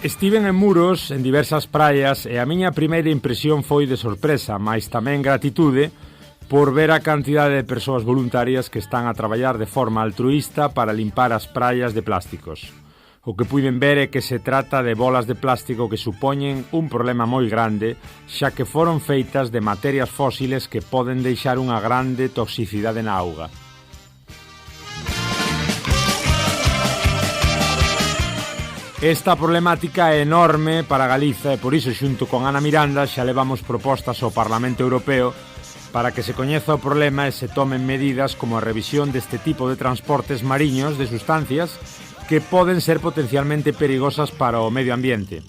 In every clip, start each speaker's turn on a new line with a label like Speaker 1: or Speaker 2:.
Speaker 1: Estiven en Muros, en diversas praias, e a miña primeira impresión foi de sorpresa, mais tamén gratitude por ver a cantidade de persoas voluntarias que están a traballar de forma altruísta para limpar as praias de plásticos. O que puiden ver é que se trata de bolas de plástico que supoñen un problema moi grande, xa que foron feitas de materias fósiles que poden deixar unha grande toxicidade na auga. Esta problemática é enorme para Galiza e por iso xunto con Ana Miranda xa levamos propostas ao Parlamento Europeo para que se coñeza o problema e se tomen medidas como a revisión deste tipo de transportes mariños de sustancias que poden ser potencialmente perigosas para o medio ambiente.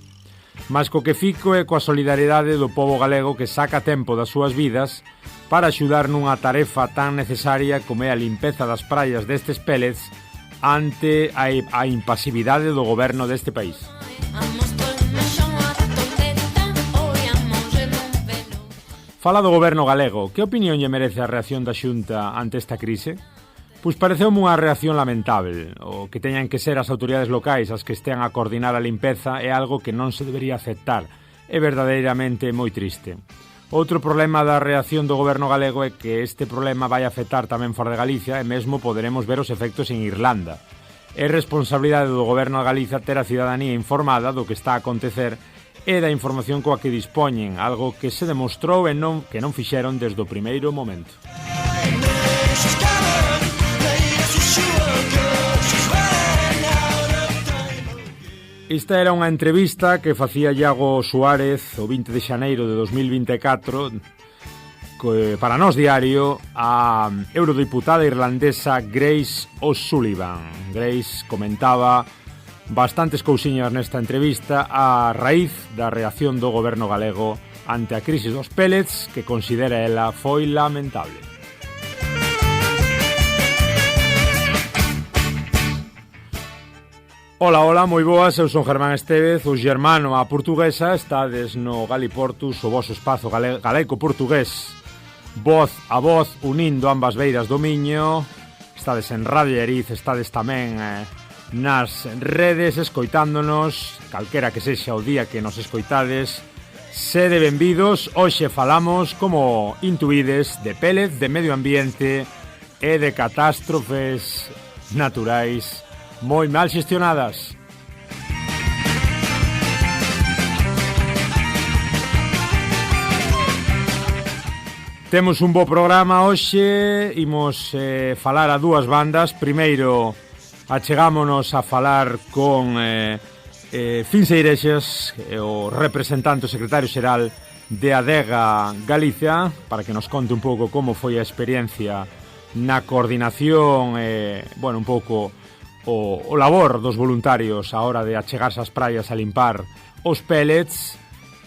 Speaker 1: Mas co que fico é coa solidaridade do pobo galego que saca tempo das súas vidas para axudar nunha tarefa tan necesaria como é a limpeza das praias destes pellets ante a impasividade do goberno deste país. Fala do goberno galego. Que opinión lle merece a reacción da Xunta ante esta crise? Pois pareceume unha reacción lamentable. O que teñan que ser as autoridades locais as que estean a coordinar a limpeza é algo que non se debería aceptar. É verdadeiramente moi triste. Outro problema da reacción do goberno galego é que este problema vai afectar tamén fora de Galicia e mesmo poderemos ver os efectos en Irlanda. É responsabilidade do goberno de Galicia ter a cidadanía informada do que está a acontecer e da información coa que dispoñen, algo que se demostrou e que non fixeron desde o primeiro momento. Esta era unha entrevista que facía Iago Suárez o 20 de xaneiro de 2024 para Nós Diario a eurodiputada irlandesa Grace O'Sullivan. Grace comentaba bastantes cousiñas nesta entrevista a raíz da reacción do goberno galego ante a crise dos pellets que considera ela foi lamentable. Ola, moi boas, eu son Germán Estévez, o xermano a portuguesa, estades no Galiportus, o voso espazo galaico-portugués, voz a voz, unindo ambas beiras do Miño, estades en Radio Eriz, estades tamén nas redes, escoitándonos, calquera que sexa o día que nos escoitades, sede benvidos, hoxe falamos, como intuídes, de pellets, de medio ambiente e de catástrofes naturais moi mal xestionadas. Temos un bo programa hoxe, imos falar a dúas bandas. Primeiro, achegámonos a falar con Fins Eirexas, o representante, o secretario xeral de Adega Galicia, para que nos conte un pouco como foi a experiencia na coordinación e, bueno, un pouco o labor dos voluntarios a hora de achegarse ás praias a limpar os pellets.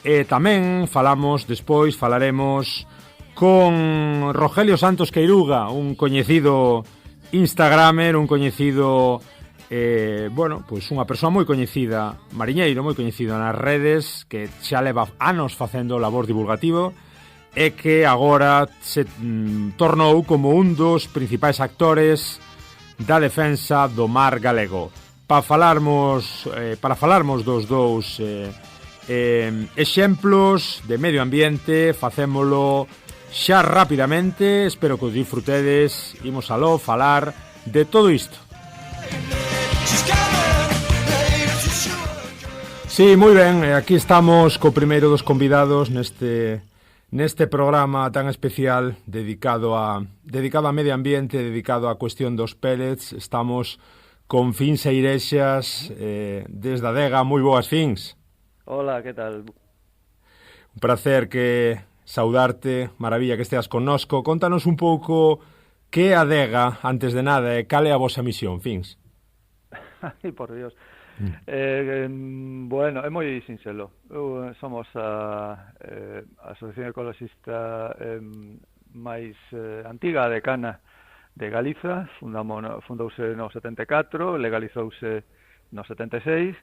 Speaker 1: E tamén falaremos con Rogelio Santos Queiruga, un coñecido instagramer, un coñecido unha persoa moi coñecida, mariñeiro moi coñecido nas redes, que xa leva anos facendo labor divulgativo e que agora se tornou como un dos principais actores da defensa do mar galego. Para falarmos dos dous exemplos de medio ambiente, facémolo xa rapidamente, espero que os disfrutedes. Imos aló falar de todo isto. Sí, moi ben, aquí estamos co primeiro dos convidados neste programa tan especial dedicado a medio ambiente, dedicado á cuestión dos pellets. Estamos con Fins Eirexas desde Adega. Moi boas, Fins.
Speaker 2: Hola, que tal?
Speaker 1: Un placer que saudarte, maravilla que esteas connosco. Contanos un pouco que é Adega, antes de nada, e cal é a vosa misión, Fins?
Speaker 2: Ai, por Dios. Bueno, é moi sinxelo. Somos a asociación ecoloxista máis antiga de Cana de Galiza. Fundouse no 74, legalizouse no 76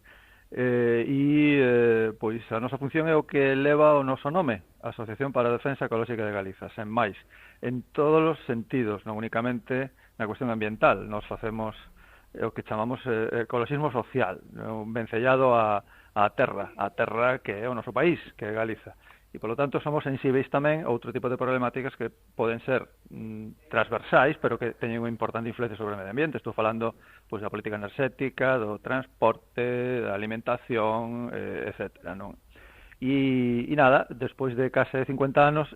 Speaker 2: pois a nosa función é o que leva o noso nome, Asociación para a Defensa Ecolóxica de Galiza, sen máis, en todos os sentidos, non únicamente na cuestión ambiental. Nos facemos o que chamamos ecoloxismo social, vencellado a a terra que é o noso país, que é Galiza. E, polo tanto, somos sensíveis tamén a outro tipo de problemáticas que poden ser transversais, pero que teñen unha importante influencia sobre o medio ambiente. Estou falando pois, da política enerxética, do transporte, da alimentación, etc. Non? E nada, despois de case 50 anos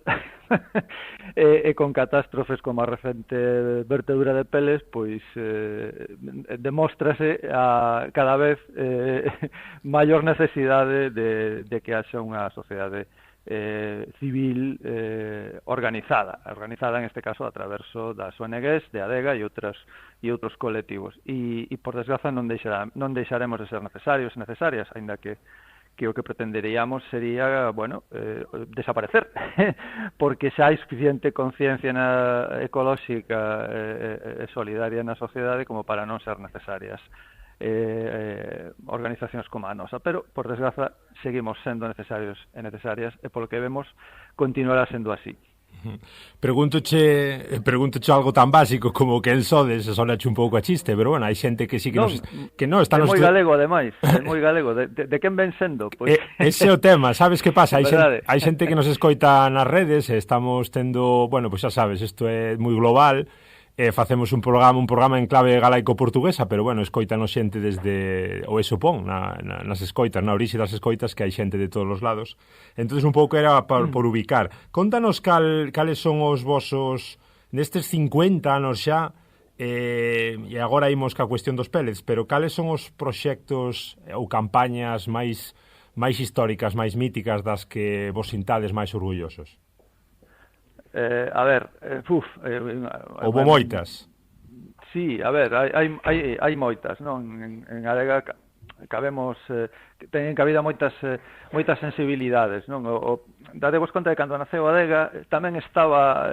Speaker 2: e con catástrofes como a recente vertedura de Peles, pois demóstrase cada vez maior necesidade de que haxa unha sociedade civil organizada en este caso a traverso das ONGs, de ADEGA e outros colectivos. E por desgraza non deixaremos de ser necesarias, aínda que o que pretenderíamos sería, desaparecer, porque xa hai suficiente conciencia ecolóxica e solidaria na sociedade como para non ser necesarias organizacións como a nosa, pero por desgraza seguimos sendo necesarios e necesarias e polo que vemos continuará sendo así.
Speaker 1: Preguntoche algo tan básico como que el sodes, sonache un pouco a chiste, pero bueno, hai xente que sí que non está
Speaker 2: é moi galego ademais, é moi galego, de quen ven sendo? Pois
Speaker 1: ese é o tema, sabes que pasa? Hai xente que nos escoita nas redes e estamos tendo, bueno, pois xa sabes, isto é moi global. Facemos un programa en clave galaico-portuguesa, pero bueno, escoitanos xente desde o supón nas escoitas, na orixe das escoitas, que hai xente de todos os lados. Entonces un pouco era por ubicar. Contanos cales son os vosos nestes 50 anos xa, e agora imos ca cuestión dos pellets, pero cales son os proxectos ou campañas máis históricas, máis míticas das que vos sintades máis orgullosos? Houbo moitas.
Speaker 2: Sí, a ver, hai moitas, non? En ADEGA teñen cabida moitas sensibilidades, non? Dadevos conta de cando naceu ADEGA tamén estaba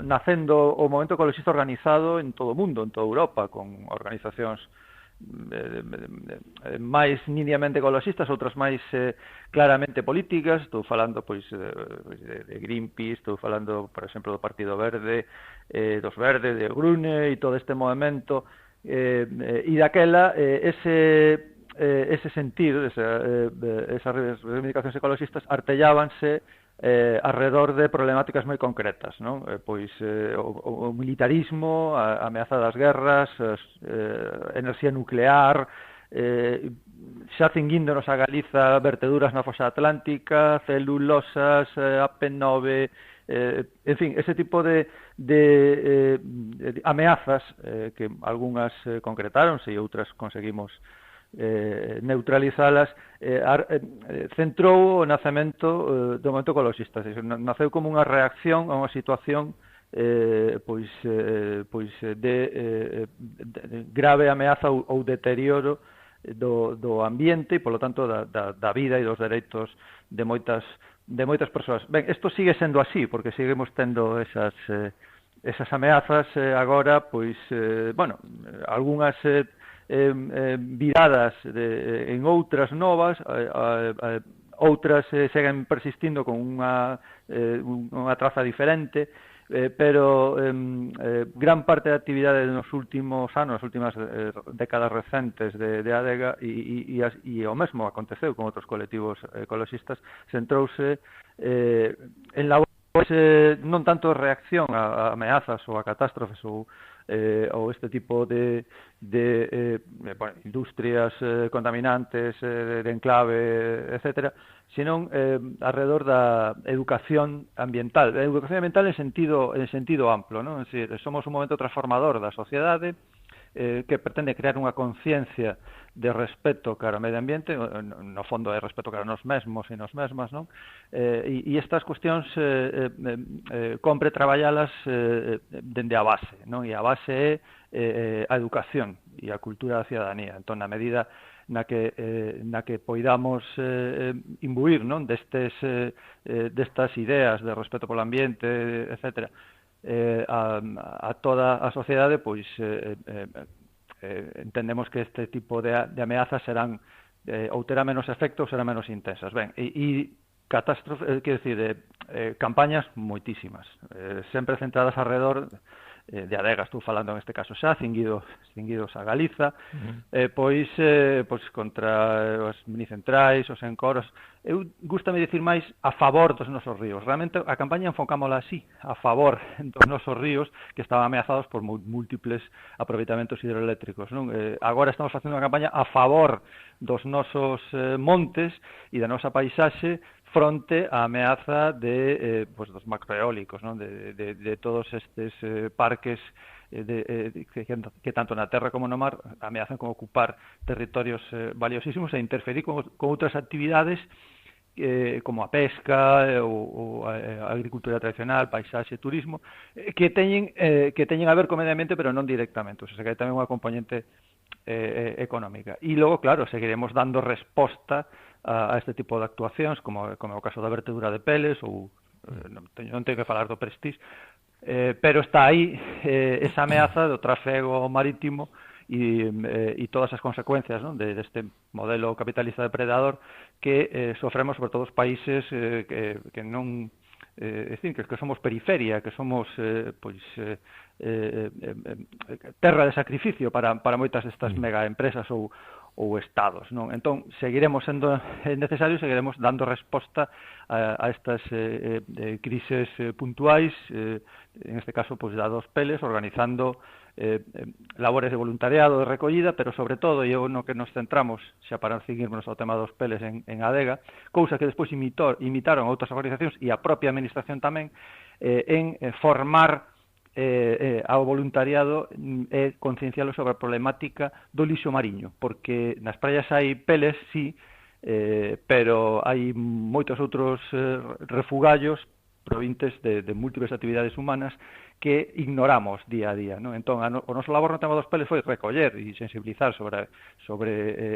Speaker 2: nacendo o movemento ecologista organizado en todo o mundo, en toda Europa, con organizacións máis nimiamente ecologistas, outras máis claramente políticas. Estou falando pois de Greenpeace, estou falando, por exemplo, do Partido Verde, dos Verdes, de Grune e todo este movimento, e daquela ese sentido, esas reivindicacións ecologistas artellábanse alrededor de problemáticas moi concretas, non? Pois o militarismo, a ameaza das guerras, enerxía nuclear, xa cinguíndonos a Galiza verteduras na foxa atlántica, celulosas, AP9, en fin, ese tipo de ameazas que algunhas concretáronse e outras conseguimos neutralizalas, centrou o nacemento do movimento ecologista. Naceu como unha reacción a unha situación de grave ameaza ou deterioro do ambiente e, polo tanto, da vida e dos dereitos de moitas persoas. Ben, isto sigue sendo así, porque seguimos tendo esas ameazas agora, pois, algunhas viradas en outras novas, outras seguen persistindo con unha traza diferente, pero gran parte da actividade nos últimos anos, nas últimas décadas recentes de ADEGA e o mesmo aconteceu con outros colectivos ecologistas, centrouse en labores non tanto de reacción a ameazas ou a catástrofes ou este tipo de industrias contaminantes, de enclave, etcétera, sino alrededor da educación ambiental. A educación ambiental en sentido amplo, non? Es decir, somos un momento transformador da sociedade que pretende crear unha conciencia de respeto cara ao medio ambiente, no fondo é respeto cara a nos mesmos e nos mesmas, non? E estas cuestións compre traballalas dende a base, non? E a base é a educación e a cultura da cidadanía. Entón, na medida na que poidamos imbuir, non? Destas ideas de respeto polo ambiente, etcétera, a toda a sociedade, pois entendemos que este tipo de ameazas serán ou terá menos efecto ou serán menos intensas. Ben, e catástrofes, quero dicir, campañas moitísimas, sempre centradas alrededor de adega estou falando neste caso xa, cinguidos a Galiza, pois contra os minicentrais, os encoros, eu gústame dicir máis a favor dos nosos ríos. Realmente a campaña enfocámola así, a favor dos nosos ríos que estaban ameazados por múltiples aproveitamentos hidroeléctricos, non? Agora estamos facendo unha campaña a favor dos nosos montes e da nosa paisaxe fronte á ameaza dos macroeólicos, non? De todos estes parques que tanto na terra como no mar ameazan con ocupar territorios valiosísimos e interferir con outras actividades como a pesca ou a agricultura tradicional, paisaxe, turismo, que teñen a ver co medio ambiente, pero non directamente, o sea, que hai tamén unha componente económica. E logo, claro, seguiremos dando resposta a este tipo de actuacións, como o caso da vertedura de peles, ou non teño que falar do Prestige, pero está aí esa ameaza do tráfego marítimo e todas as consecuencias, non, deste modelo capitalista depredador que sofremos sobre todo os países que non é dicir, que somos periferia, que somos terra de sacrificio para moitas destas megaempresas ou estados, non? Entón, seguiremos sendo necesarios, seguiremos dando resposta a estas crises puntuais, en este caso, dados peles, organizando labores de voluntariado, de recollida, pero sobre todo, e no que nos centramos, xa para seguirnos ao tema dos peles en Adega, cousa que despois imitaron outras organizacións e a propia administración tamén, en formar ao voluntariado e conciencialo sobre a problemática do lixo mariño, porque nas praias hai peles, sí, pero hai moitos outros refugallos provintes de múltiples actividades humanas que ignoramos día a día, non? Entón, o noso labor no tema dos peles foi recoller e sensibilizar sobre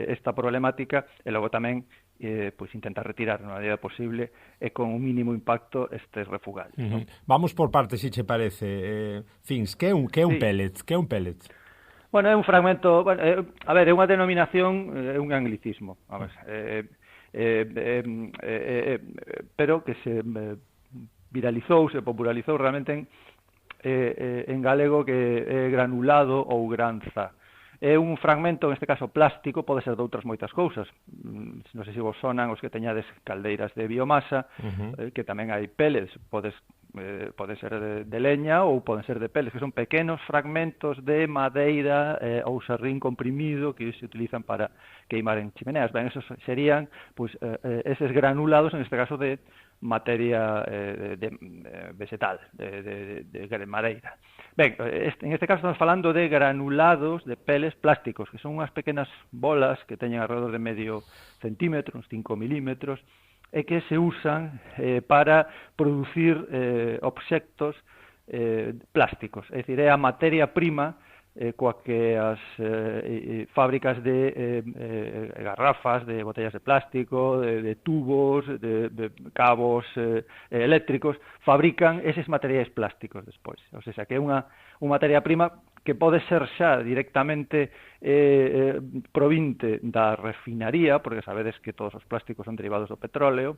Speaker 2: esta problemática e logo tamén intentar retirar na medida posible e con un mínimo impacto estes refugallos. Non?
Speaker 1: Vamos por partes, se che parece. Fins, que é un pellet? Que é un pellet?
Speaker 2: Bueno, é un fragmento, a ver, é unha denominación, é un anglicismo, vamos, pero que se se popularizou realmente en galego, que é granulado ou granza. É un fragmento, neste caso plástico, pode ser de outras moitas cousas. Non sei se vos sonan os que teñades caldeiras de biomasa, que tamén hai pellets, pode ser de leña ou poden ser de peles, que son pequenos fragmentos de madeira ou serrín comprimido que se utilizan para queimar en chimeneas. Ben, esos serían eses granulados, en este caso de materia vegetal, de madeira. Ben, en este caso estamos falando de granulados de peles plásticos, que son unhas pequenas bolas que teñen alrededor de medio centímetro, uns 5 milímetros, e que se usan para producir obxectos plásticos. É dicir, é a materia prima coa que as fábricas de garrafas, de botellas de plástico, de tubos, de cabos eléctricos, fabrican eses materiais plásticos despois. O sea, que é unha materia prima que pode ser xa directamente provinte da refinaría, porque sabedes que todos os plásticos son derivados do petróleo,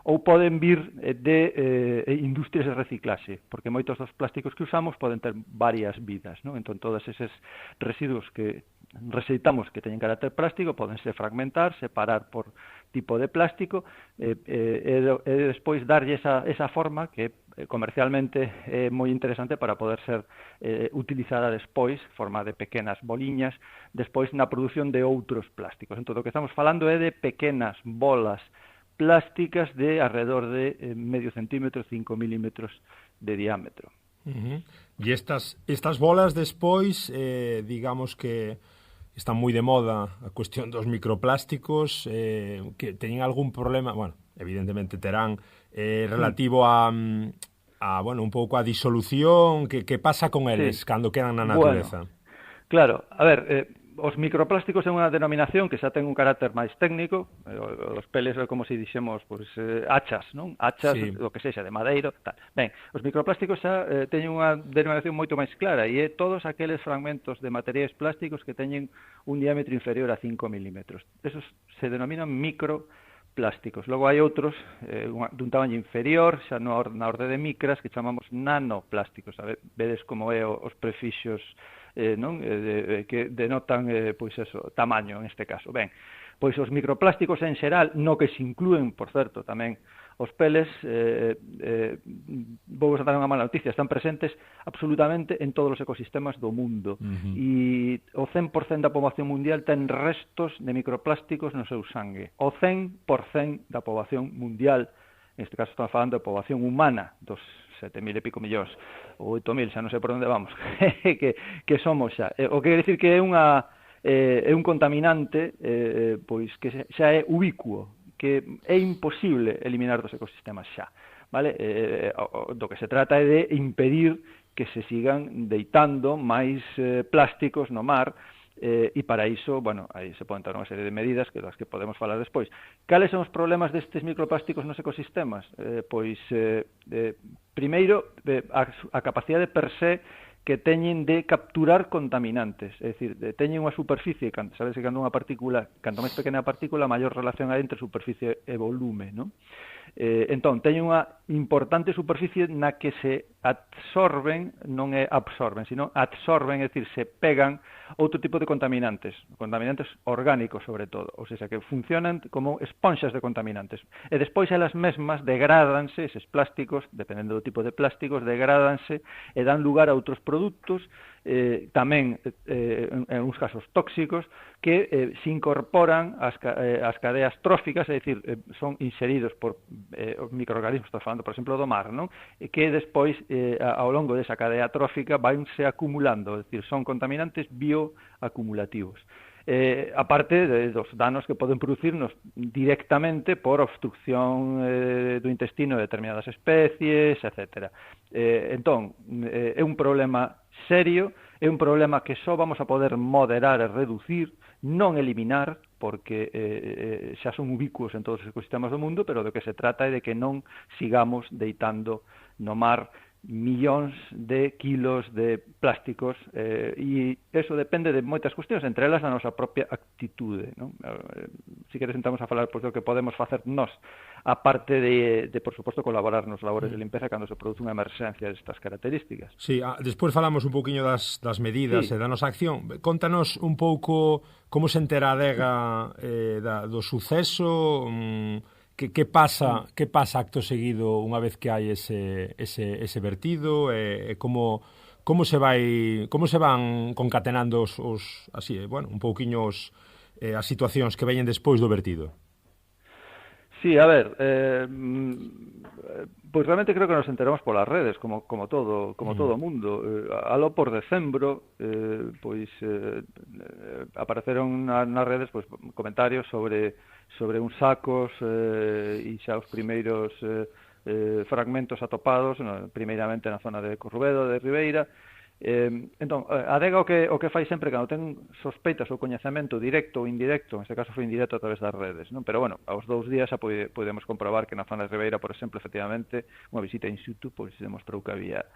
Speaker 2: ou poden vir de industrias de reciclaxe, porque moitos dos plásticos que usamos poden ter varias vidas, non? Entón, todos eses residuos que rexeitamos que teñen carácter plástico podense fragmentar, separar por tipo de plástico e despois darlle esa forma que comercialmente é moi interesante para poder ser utilizada despois, forma de pequenas boliñas, despois na produción de outros plásticos. Entón, o que estamos falando é de pequenas bolas plásticas de alrededor de medio centímetro, 5 milímetros de diámetro.
Speaker 1: E estas bolas despois, digamos que están moi de moda a cuestión dos microplásticos, que teñen algún problema, bueno, evidentemente terán relativo a un pouco a disolución, que pasa con eles cando quedan na natureza?
Speaker 2: Bueno, claro, a ver, os microplásticos é unha denominación que xa ten un carácter máis técnico, os peles, como se dixemos, hachas, non? Hachas, o que sexa, de madeiro, tal. Ben, os microplásticos xa teñen unha denominación moito máis clara, e é todos aqueles fragmentos de materiais plásticos que teñen un diámetro inferior a 5 milímetros. Esos se denominan microplásticos. plásticos. Logo hai outros dun tamaño inferior, xa na orde de micras, que chamamos nanoplásticos. Vedes como é os prefixos non? Que denotan pois eso, tamaño en este caso. Ben, pois os microplásticos en xeral, no que se inclúen, por certo, tamén os peles, vou a dar unha mala noticia, están presentes absolutamente en todos os ecosistemas do mundo. E o 100% da poboación mundial ten restos de microplásticos no seu sangue. O 100% da poboación mundial, en este caso estamos falando de poboación humana, dos 7.000 e pico millóns, ou 8.000, xa non sei por onde vamos, que somos xa. O que quer dicir que é un contaminante pois que xa é ubicuo, que é imposible eliminar dos ecosistemas xa, vale? Do que se trata é de impedir que se sigan deitando máis plásticos no mar, e para iso, bueno, aí se poden tomar unha serie de medidas que das que podemos falar despois. Cales son os problemas destes microplásticos nos ecosistemas? Primeiro, a capacidade per se que teñen de capturar contaminantes, é dicir, teñen unha superficie, sabes que cando unha partícula, canto máis pequena a partícula, maior relación hai entre superficie e volume, non? Entón, teñen unha importante superficie na que se absorben, non é absorben, sino absorben, é dicir, se pegan outro tipo de contaminantes orgánicos sobre todo, ou seja, que funcionan como esponxas de contaminantes. E despois elas mesmas degrádanse, eses plásticos, dependendo do tipo de plásticos, degrádanse e dan lugar a outros produtos, tamén en uns casos tóxicos, que se incorporan ás cadeas tróficas, é dicir, son inseridos por microorganismos, estás falando, por exemplo, do mar, non? E que despois, ao longo desa cadea trófica, vanse acumulando, é dicir, son contaminantes bioacumulativos. Aparte dos danos que poden producirnos directamente por obstrucción do intestino de determinadas especies, etc. Entón, é un problema serio, é un problema que só vamos a poder moderar e reducir, non eliminar, porque xa son ubicuos en todos os ecosistemas do mundo, pero do que se trata é de que non sigamos deitando no mar millóns de kilos de plásticos, e eso depende de moitas cuestións, entre elas a nosa propia actitude, non? Si queres entramos a falar do que podemos facer nós, aparte de por suposto, colaborar nos labores de limpeza cando se produce unha emerxencia destas características.
Speaker 1: Sí, despois falamos un pouquiño das medidas e da nosa acción. Contanos un pouco como se entera a adega do suceso, que pasa acto seguido unha vez que hai ese vertido, e como se van concatenando un pouquiño as situacións que veñen despois do vertido?
Speaker 2: Sí, a ver, pois realmente creo que nos enteramos polas redes, como todo o mundo. Aló por decembro, apareceron nas redes comentarios sobre uns sacos e xa os primeiros fragmentos atopados, primeiramente na zona de Corrubedo, de Ribeira. Entón, a adega o que fai sempre cando ten sospeitas ou coñecemento directo ou indirecto, en este caso foi indirecto a través das redes, non? Pero bueno, aos 2 días xa podemos comprobar que na zona de Ribeira, por exemplo, efectivamente, unha visita in situ, pois demostrou que había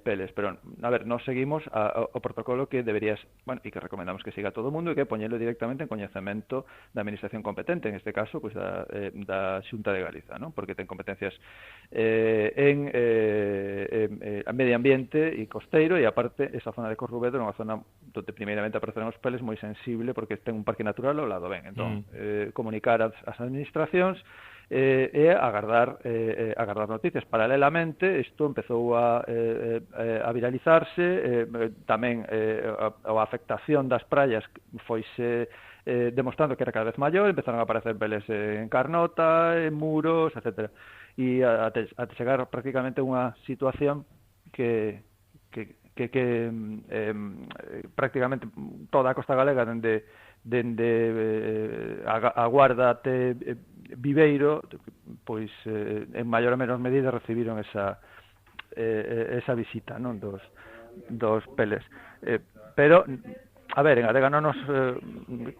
Speaker 2: peles, pero a ver, nos seguimos o protocolo que deberías, e que recomendamos que siga todo o mundo, e que poñelo directamente en coñecemento da administración competente, en este caso, pois da Xunta de Galiza, non? Porque ten competencias en medio ambiente e costeiro, e aparte esa zona de Corrubedo é unha zona onde primeiramente aparecen os peles moi sensible porque ten un parque natural ao lado, entón comunicar as administracións e agardar noticias. Paralelamente, isto empezou a viralizarse, tamén a afectación das praias foise demostrando que era cada vez maior, empezaron a aparecer peles en Carnota, en Muros, etc. E até chegar prácticamente a unha situación que prácticamente toda a costa galega dende a Guarda até Viveiro, pois en maior ou menor medida recibiron esa visita, non, dos peles. Pero, a ver, en adega non nos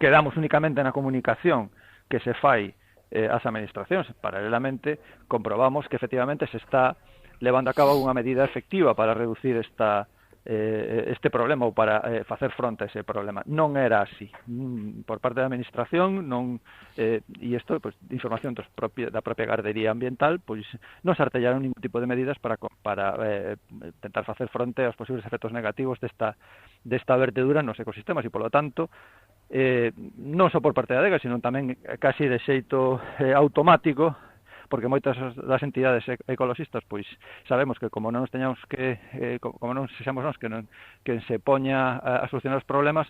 Speaker 2: quedamos únicamente na comunicación que se fai ás administracións. Paralelamente, comprobamos que efectivamente se está levando a cabo unha medida efectiva para reducir esta este problema ou para facer fronte a ese problema. Non era así. Por parte da administración non e isto, pois, de información da propia Gardería Ambiental, pois non se artellaron ningún tipo de medidas para tentar facer fronte aos posibles efectos negativos desta vertedura nos ecosistemas e, polo tanto, non só por parte da adega, sino tamén casi de xeito automático, porque moitas das entidades ecologistas pois sabemos que como non nos teñamos que como non sexamos nós que se poña a solucionar os problemas,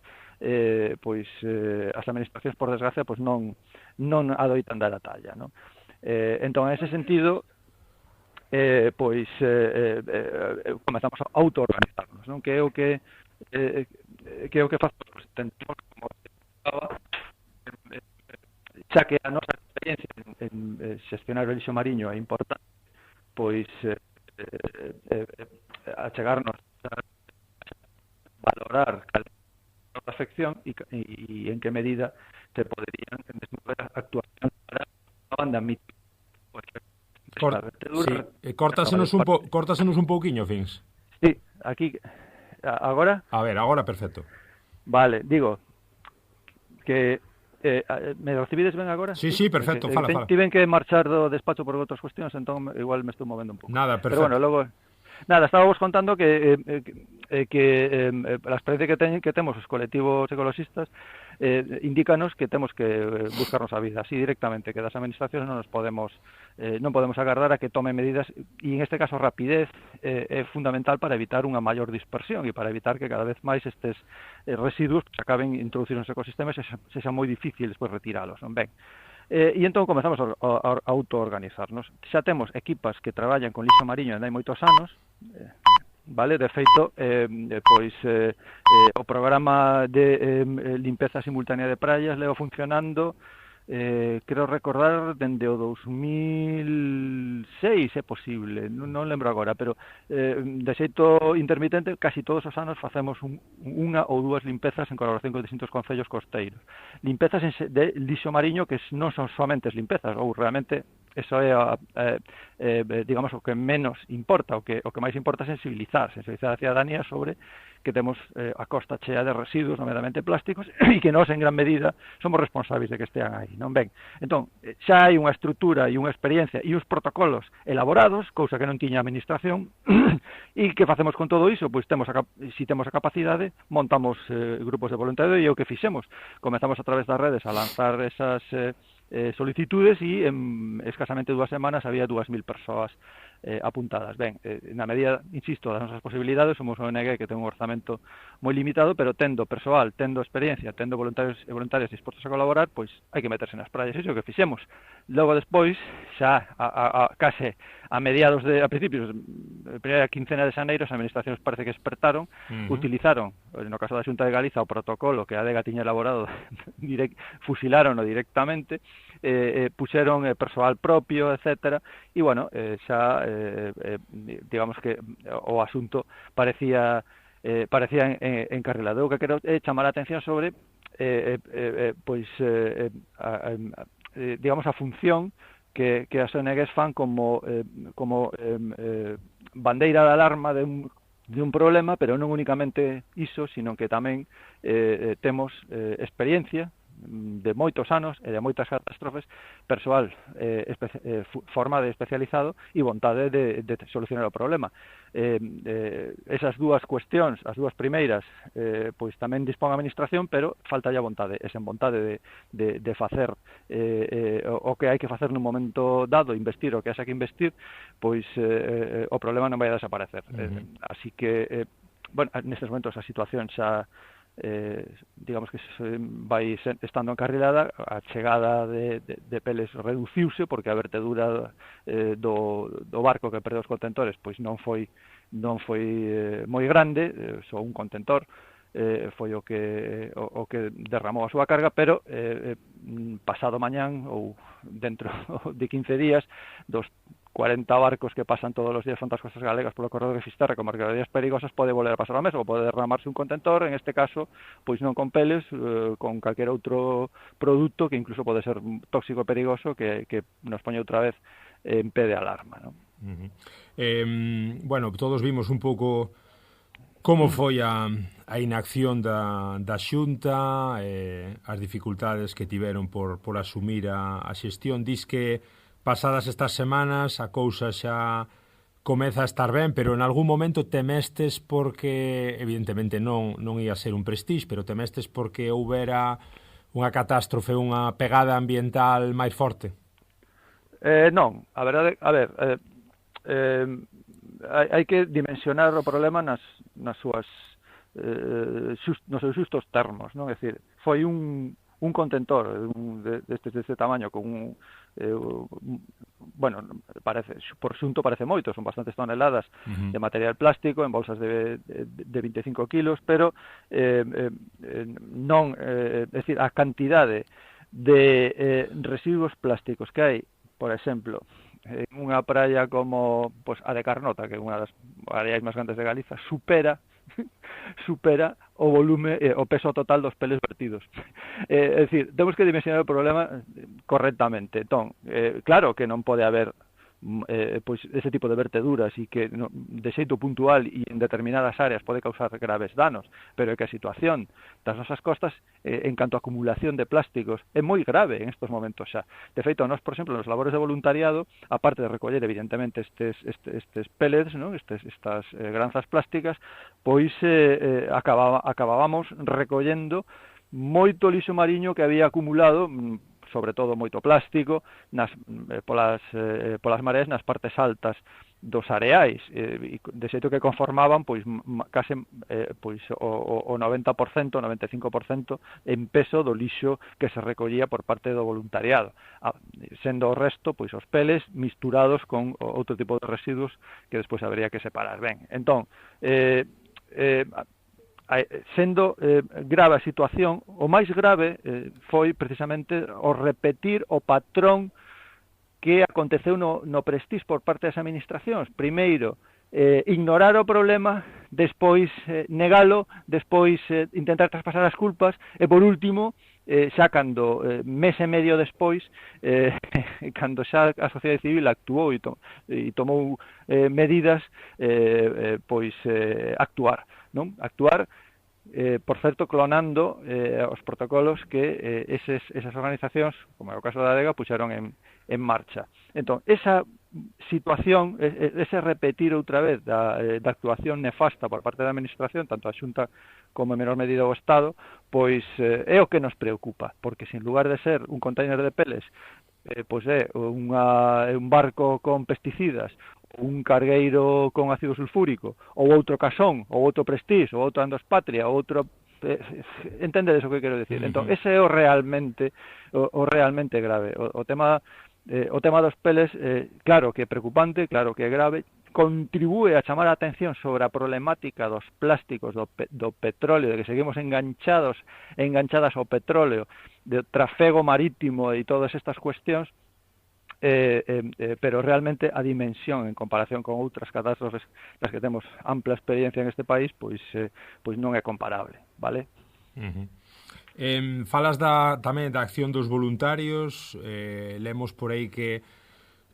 Speaker 2: pois as administracións, por desgracia, pois non adoitan dar a talla, non? Entón, en ese sentido, pois comezamos a autoorganizarnos, non? Que é o que facemos, pois, tentamos, como estaba, xa que a nosa experiencia en xestionar o lixo mariño é importante, pois achegarnos a valorar cal a afección e en que medida se poderían desenvolver actuacións para a banda mítica.
Speaker 1: Córtasenos un pouquiño, Fins.
Speaker 2: Sí, aquí, agora?
Speaker 1: A ver, agora perfecto.
Speaker 2: Vale, digo que me recibides ben agora?
Speaker 1: Sí, perfecto, fala.
Speaker 2: Tiven que marchar do despacho por outras cuestións, entón igual me estou movendo un pouco.
Speaker 1: Nada, perfecto.
Speaker 2: Pero bueno, logo... Nada, estábamos contando que a experiencia que temos os colectivos ecologistas indícanos que temos que buscarnos a vida así directamente, que das administracións non podemos agardar a que tomen medidas, e en este caso rapidez é fundamental para evitar unha maior dispersión e para evitar que cada vez máis estes residuos acaben introducidos nos ecosistemas e sexan moi difíciles pois retiralos, non? Ben, e entón comezamos a autoorganizarnos. Xa temos equipas que traballan con lixo mariño hai moitos anos, vale? De feito, o programa de limpeza simultánea de praias leva funcionando, creo recordar, dende o 2006, é posible, non lembro agora, pero de xeito intermitente, casi todos os anos facemos unha ou dúas limpezas en colaboración con distintos concellos costeiros. Limpezas de lixo mariño que non son somente limpezas, ou realmente eso é, digamos, o que menos importa, o que máis importa é sensibilizar a cidadanía sobre que temos a costa chea de residuos, nomeadamente plásticos, e que nós, en gran medida, somos responsáveis de que estean aí, non? Ben, entón, xa hai unha estrutura e unha experiencia e uns protocolos elaborados, cousa que non tiña a administración, e que facemos con todo iso? Pois si temos a capacidade, montamos grupos de voluntariado, e o que fixemos, comezamos a través das redes a lanzar esas solicitudes e en escasamente 2 semanas había 2.000 persoas apuntadas. Ben, na medida, insisto, das nosas posibilidades, somos unha ONG que ten un orzamento moi limitado, pero tendo persoal, tendo experiencia, tendo voluntarios e voluntarias dispostos a colaborar, pois hai que meterse nas praias, iso que fixemos. Logo despois, xa case a principios, primeira quincena de xaneiro, as administracións parece que despertaron, utilizaron, no caso da Xunta de Galiza, o protocolo que a ADEGA tiña elaborado, fusilárono directamente, puxeron persoal propio, etcétera, e, bueno, xa, digamos que o asunto parecía encarrilado. O que quero chamar a atención sobre, digamos, a función que as ONGs fan como bandeira de alarma de un problema, pero non únicamente iso, sino que tamén temos experiencia de moitos anos e de moitas catástrofes, persoal formado e especializado e vontade de solucionar o problema. Esas dúas cuestións, as dúas primeiras, pois tamén dispón a administración, pero falta a vontade, e sen vontade de facer o que hai que facer nun momento dado, investir o que haxa que investir, pois o problema non vai a desaparecer. Así que, bueno, nestes momentos a situación xa digamos que vai estando encarrilada, a chegada de peles reduciuse porque a vertedura do barco que perdeu os contentores pois non foi moi grande, só un contentor foi o que derramou a súa carga, pero pasado mañán ou dentro de 15 días dos 40 barcos que pasan todos os días fronte ás costas galegas polo corredor de Fisterra con mercaderías perigosas pode volver a pasar o mesmo, pode derramarse un contentor, en este caso, pois non con peles, con calquer outro produto que incluso pode ser tóxico e perigoso que nos poñe outra vez en pé de alarma, non?
Speaker 1: Bueno, todos vimos un pouco Como foi a inacción da Xunta, as dificultades que tiveron por asumir a xestión? Dis que pasadas estas semanas a cousa xa comeza a estar ben, pero en algún momento temestes porque, evidentemente non ia ser un prestix, pero temestes porque houbera unha catástrofe, unha pegada ambiental máis forte?
Speaker 2: Non, a verdade, a ver, hai que dimensionar o problema nas súas nos seus justos termos, non? É dicir, foi un contentor deste tamaño con bueno, por xunto parece moito, son bastantes toneladas de material plástico en bolsas de 25 kilos, pero non, é dicir, a cantidade de residuos plásticos que hai, por exemplo, en unha praia como pues, a de Carnota, que é unha das areais máis grandes de Galiza, supera o volume, o peso total dos peles vertidos. É dicir, temos que dimensionar o problema correctamente. Entón, claro que non pode haber pois ese tipo de verteduras e que de xeito puntual e en determinadas áreas pode causar graves danos, pero é que a situación das nosas costas en canto a acumulación de plásticos é moi grave en estos momentos xa. De feito, nós, por exemplo, nos labores de voluntariado, aparte de recoller evidentemente estes pellets, non? Estas granzas plásticas, pois acabábamos recollendo moito lixo mariño que había acumulado, sobre todo moito plástico, polas mareas nas partes altas dos areais, de xeito que conformaban pois case pois o 90%, o 95% en peso do lixo que se recollía por parte do voluntariado, sendo o resto pois os peles misturados con outro tipo de residuos que despois habería que separar. Ben, entón, sendo grave a situación, o máis grave foi precisamente o repetir o patrón que aconteceu no Prestige por parte das administracións. Primeiro, ignorar o problema, despois negalo, despois intentar traspasar as culpas, e por último, xa cando mes e medio despois, cando xa a sociedade civil actuou e tomou medidas, pois actuar, non? Actuar, por certo, clonando os protocolos que esas organizacións, como é o caso da ADEGA, puxeron en marcha. Entón, esa situación, ese repetir outra vez da actuación nefasta por parte da administración, tanto a Xunta como en menor medida o Estado, pois é o que nos preocupa, porque se en lugar de ser un container de peles, pois é un barco con pesticidas, un cargueiro con ácido sulfúrico, ou outro Casón, ou outro Prestige, ou outro Andos Patria, ou outro... entendedes o que quero dicir? Entón, ese é o realmente grave. O tema dos peles, claro que é preocupante, claro que é grave, contribúe a chamar a atención sobre a problemática dos plásticos, do petróleo, de que seguimos enganchadas ao petróleo, do trafego marítimo e todas estas cuestións, pero realmente a dimensión en comparación con outras catástrofes das que temos ampla experiencia en este país, pois non é comparable, vale?
Speaker 1: Falas tamén da acción dos voluntarios, lemos por aí que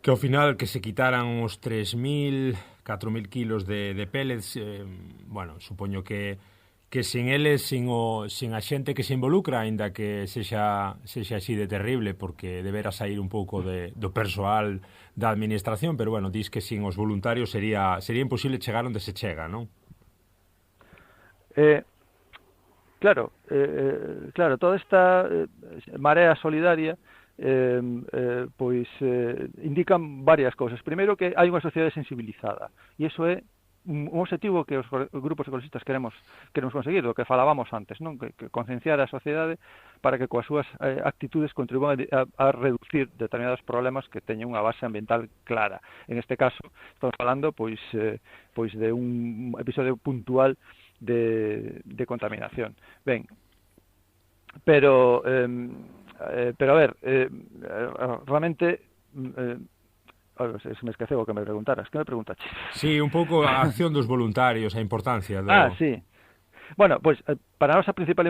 Speaker 1: ao final que se quitaran uns 3.000, 4.000 kilos de pellets, bueno, supoño que sin eles, sin a xente que se involucra, aínda que sexa así de terrible, porque debera sair un pouco do persoal da administración, pero bueno, dis que sin os voluntarios sería imposible chegar onde se chega, non?
Speaker 2: Claro, toda esta marea solidaria pois indican varias cousas. Primeiro, que hai unha sociedade sensibilizada, e iso é un objetivo que os grupos ecologistas queremos conseguir, do que falábamos antes, non? Que concienciar a sociedade para que coas súas actitudes contribuan a reducir determinados problemas que teñen unha base ambiental clara. En este caso, estamos falando pois de un episodio puntual de contaminación. Ben, pero a ver, realmente se me esqueceu o que me preguntaras. Que me preguntaste?
Speaker 1: Sí, un pouco a acción dos voluntarios, a importancia do...
Speaker 2: sí. Bueno, pois para nós a principal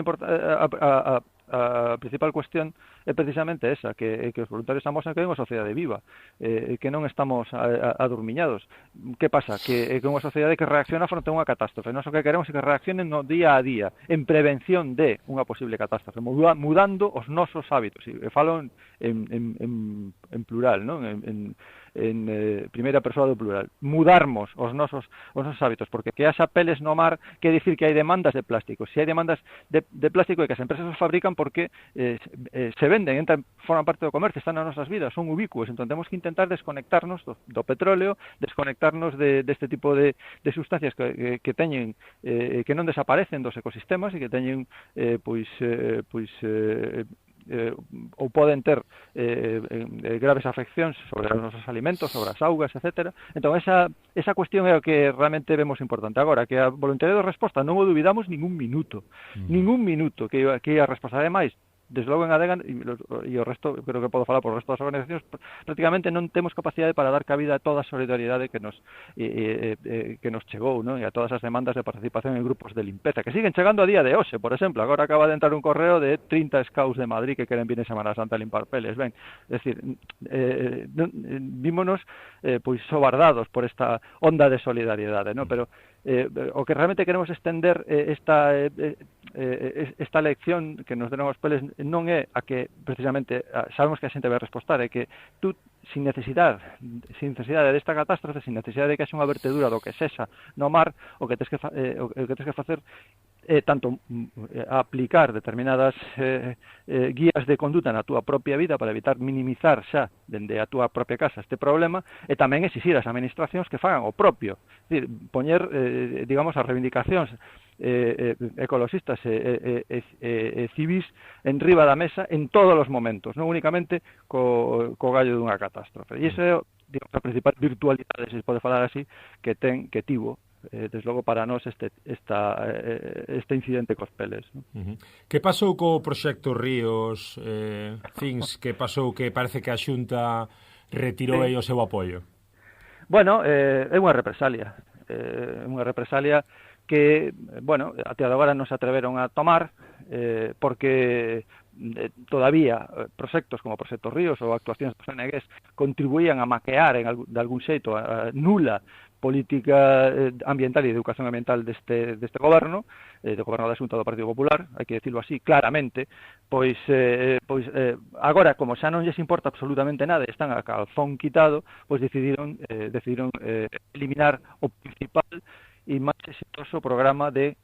Speaker 2: a principal cuestión é precisamente esa, que os voluntarios amosan que é unha sociedade viva, que non estamos adormiñados. Que pasa? Que é unha sociedade que reacciona fronte a unha catástrofe. Nós o que queremos é que reaccionen no día a día, en prevención de unha posible catástrofe, mudando os nosos hábitos. E falo en plural, non? En primeira persoa do plural, mudarmos os nosos hábitos, porque que haxa peles no mar quer dicir que hai demandas de plástico. Se hai demandas de plástico é que as empresas os fabrican porque se venden, forman parte do comercio, están nas nosas vidas, son ubicuos, entón temos que intentar desconectarnos do petróleo, desconectarnos deste tipo de sustancias que teñen que non desaparecen dos ecosistemas e que teñen ou poden ter graves afeccións sobre os nosos alimentos, sobre as augas, etc. Entón, esa cuestión é o que realmente vemos importante. Agora, que a voluntariado de resposta non o dubidamos ningún minuto, que a resposta. Ademais, desde logo en Adegan e o resto, creo que podo falar por o resto das organizacións, prácticamente non temos capacidade para dar cabida a toda a solidariedade que nos chegou, non? E a todas as demandas de participación en grupos de limpeza, que siguen chegando a día de hoxe, por exemplo. Agora acaba de entrar un correo de 30 scouts de Madrid que queren vir en Semana Santa a limpar peles. Ben, é dicir, vímonos sobardados por esta onda de solidariedade, non? Pero o que realmente queremos estender esta lección que nos deron os peles non é a que precisamente sabemos que a xente vai respostar, é que tú sin necesidade desta catástrofe, sin necesidade de que haxa unha vertedura do que sexa no mar, o que tens que facer tanto aplicar determinadas guías de conduta na túa propia vida para evitar minimizar xa dende a túa propia casa este problema, e tamén exixir ás administracións que fagan o propio, é dicir, poñer digamos as reivindicacións ecologistas e civis en riba da mesa en todos os momentos, non únicamente co gallo dunha catástrofe. E iso é, digamos, a principal virtualidade, se pode falar así, que tivo desde logo para nós este incidente cos peles, non?
Speaker 1: Que pasou co proxecto Ríos, Fins, que pasou que parece que a Xunta retirou aí o seu apoio?
Speaker 2: Bueno, é unha represalia que, bueno, até agora non se atreveron a tomar porque todavía proxectos como o Proxecto Ríos ou actuacións dos ONGs contribuían a maquear de algún xeito a nula política ambiental e de educación ambiental deste goberno, do goberno da Xunta do Partido Popular, hai que decirlo así claramente, pois agora, como xa non lles importa absolutamente nada e están a calzón quitado, pois decidiron eliminar o principal e máis exitoso programa de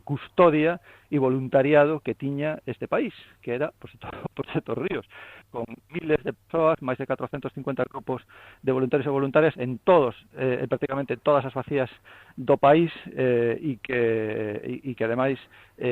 Speaker 2: custodia e voluntariado que tiña este país, que era o Proxecto Ríos, con miles de persoas, máis de 450 grupos de voluntarios e voluntarias en prácticamente todas as facías do país, e que ademais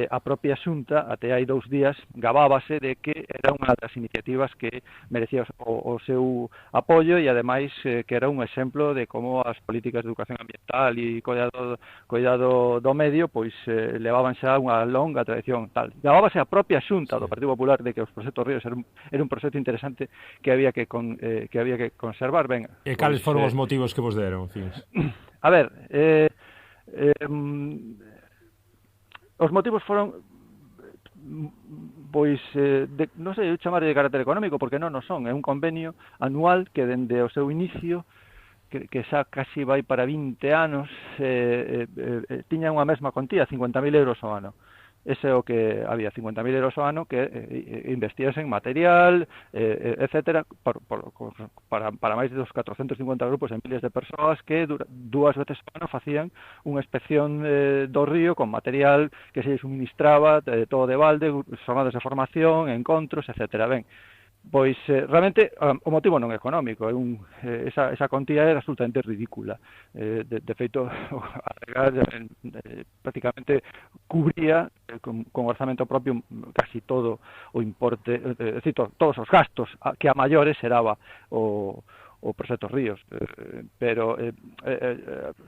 Speaker 2: a propia Xunta até hai 2 días gabábase de que era unha das iniciativas que merecía o seu apoio, e ademais que era un exemplo de como as políticas de educación ambiental e cuidado do medio pois levaban xa unha longa tradición tal. Gabábase a propia Xunta do Partido Popular de que os Proxectos Ríos era un proxecto interesante que había que conservar. Ben,
Speaker 1: e cales foron os motivos que vos deron, Fins?
Speaker 2: A ver, os motivos foron non sei chamar de carácter económico, porque non o son, é un convenio anual que dende o seu inicio, que xa casi vai para 20 anos, tiña unha mesma contía, 50.000 euros ao ano. Ese é o que había, 50.000 euros ao ano que investías en material, etcétera, para máis de 450 grupos e miles de persoas que 2 veces ao ano facían unha inspección do río con material que se suministraba todo de balde, jornadas de formación, encontros, etcétera. Ben, pois realmente o motivo non é económico, esa contía é absolutamente ridícula. De feito, prácticamente cubría con orzamento propio casi todo o importe, todos os gastos que a maiores seraba o Proxecto Ríos, pero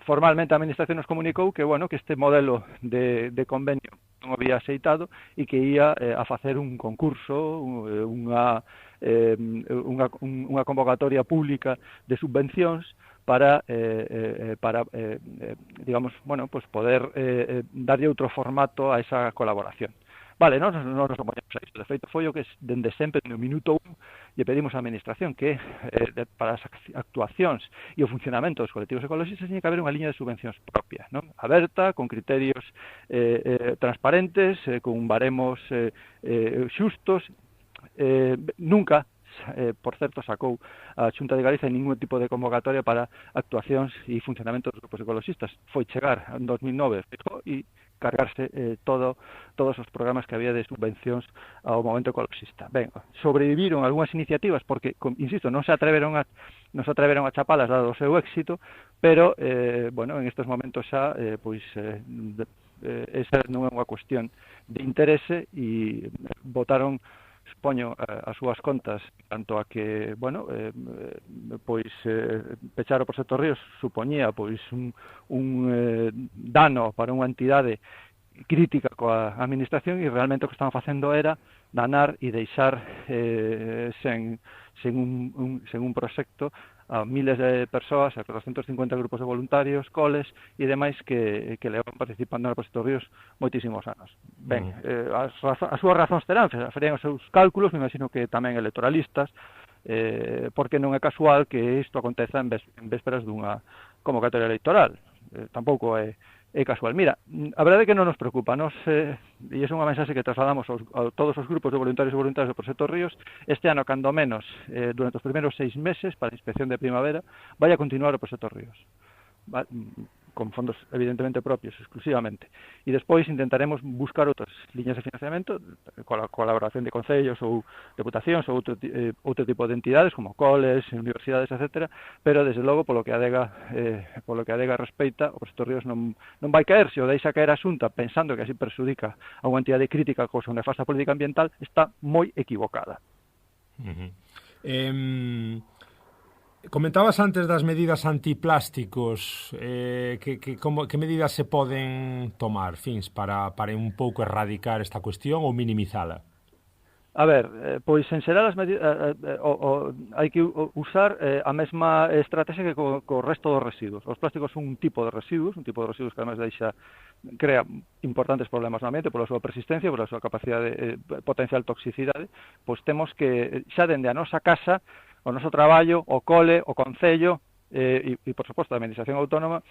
Speaker 2: formalmente a Administración nos comunicou que, bueno, que este modelo de convenio non había aceitado e que ia a facer un concurso, unha convocatoria pública de subvencións para digamos, bueno, pues poder darlle outro formato a esa colaboración. Vale, non nos opoñemos a isto. De feito, foi o que dende sempre, no minuto 1, lle pedimos á Administración que para as actuacións e o funcionamento dos colectivos ecologistas tiña que haber unha liña de subvencións propia, non? Aberta, con criterios transparentes, con baremos xustos. Nunca, por certo, sacou a Xunta de Galicia ningún tipo de convocatoria para actuacións e funcionamento dos grupos ecologistas. Foi chegar en 2009 e cargarse todos os programas que había de subvencións ao movimento ecologista. Ben, sobreviviron algunhas iniciativas porque, insisto, non se atreveron a chapalas dado o seu éxito, pero, bueno, en estes momentos xa, esa non é unha cuestión de interese e votaron, supoño, as súas contas tanto a que, bueno, pechar o proxecto Ríos supoñía un dano para unha entidade crítica coa administración e realmente o que estaban facendo era danar e deixar sen un proxecto a miles de persoas, a 450 grupos de voluntarios, coles e demais que levan participando no proxecto Ríos moitísimos anos. Ben, as súas razóns terán, farían os seus cálculos, me imagino que tamén electoralistas, porque non é casual que isto aconteza en vésperas dunha convocatoria electoral. Tampouco é casual. Mira, a verdade é que non nos preocupa. E é unha mensaxe que trasladamos a todos os grupos de voluntarios e voluntarias do proxecto Ríos. Este ano, cando menos, durante os primeiros 6 meses, para a inspección de primavera, vai a continuar o proxecto Ríos. Con fondos evidentemente propios, exclusivamente. E despois intentaremos buscar outras liñas de financiamento, coa colaboración de concellos ou deputacións ou outro tipo de entidades, como coles, universidades, etc. Pero, desde logo, polo que adega respeita, o proxecto Ríos non vai caer. Se o deixa caer a Xunta pensando que así perxudica a unha entidade crítica cousa nefasta política ambiental, está moi equivocada.
Speaker 1: Comentabas antes das medidas antiplásticos, que medidas se poden tomar, para un pouco erradicar esta cuestión ou minimizala?
Speaker 2: A ver, pois en xeral as medidas hai que usar a mesma estrategia que co resto dos residuos. Os plásticos son un tipo de residuos que además crea importantes problemas no ambiente pola súa persistencia, pola súa capacidade potencial toxicidade. Pois temos que, xa dende a nosa casa, o noso traballo, o cole, o concello e por suposto, a Administración Autónoma,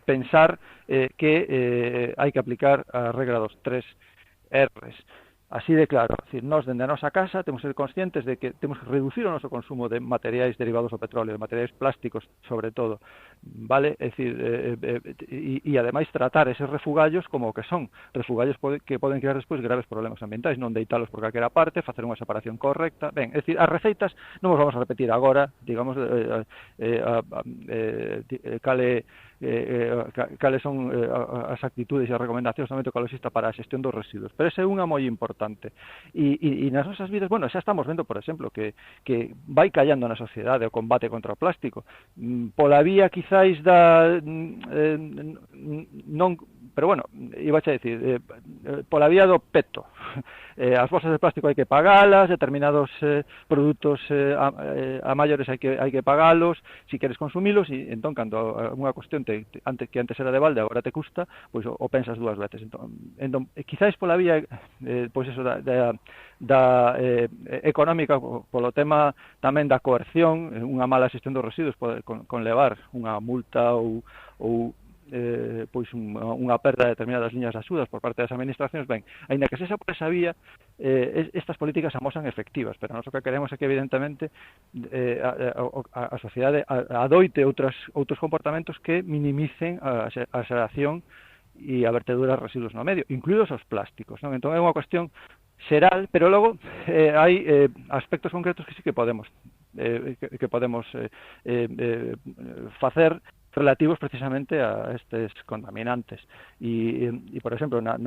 Speaker 2: pensar que hai que aplicar a regra dos 3 R's. Así de claro, é dicir, nós dende a nosa casa temos que ser conscientes de que temos que reducir o noso consumo de materiais derivados do petróleo, de materiais plásticos, sobre todo, vale? É dicir, e ademais tratar eses refugallos como o que son, refugallos que poden crear despois graves problemas ambientais, non deitalos por calquera parte, facer unha separación correcta. Ben, é dicir, as receitas non os vamos a repetir agora, digamos, cales son as actitudes e as recomendacións do movimento ecologista para a xestión dos residuos, pero esa é unha moi importante e nas nosas vidas, bueno, xa estamos vendo, por exemplo, que vai callando na sociedade o combate contra o plástico pola vía quizáis non, pero bueno, iba a decir pola vía do peto. As bolsas de plástico hai que pagalas, determinados produtos a maiores hai que pagalos se queres consumilos, e entón, cando unha cuestión que antes era de balde, agora te custa, pois o pensas dúas veces. Entón quizáis pola vía pois eso da económica, polo tema tamén da coerción, unha mala xestión dos residuos pode conlevar unha multa ou pois unha perda de determinadas liñas de axudas por parte das administracións. Ben, aínda que sexa por esa vía, estas políticas amosan efectivas, pero nós o que queremos é que evidentemente a sociedade adoite outros comportamentos que minimicen a xeración e a vertedura de residuos no medio, incluídos os plásticos, non? Entón é unha cuestión xeral, pero logo hai aspectos concretos que sí que podemos facer relativos precisamente a estes contaminantes e por exemplo, na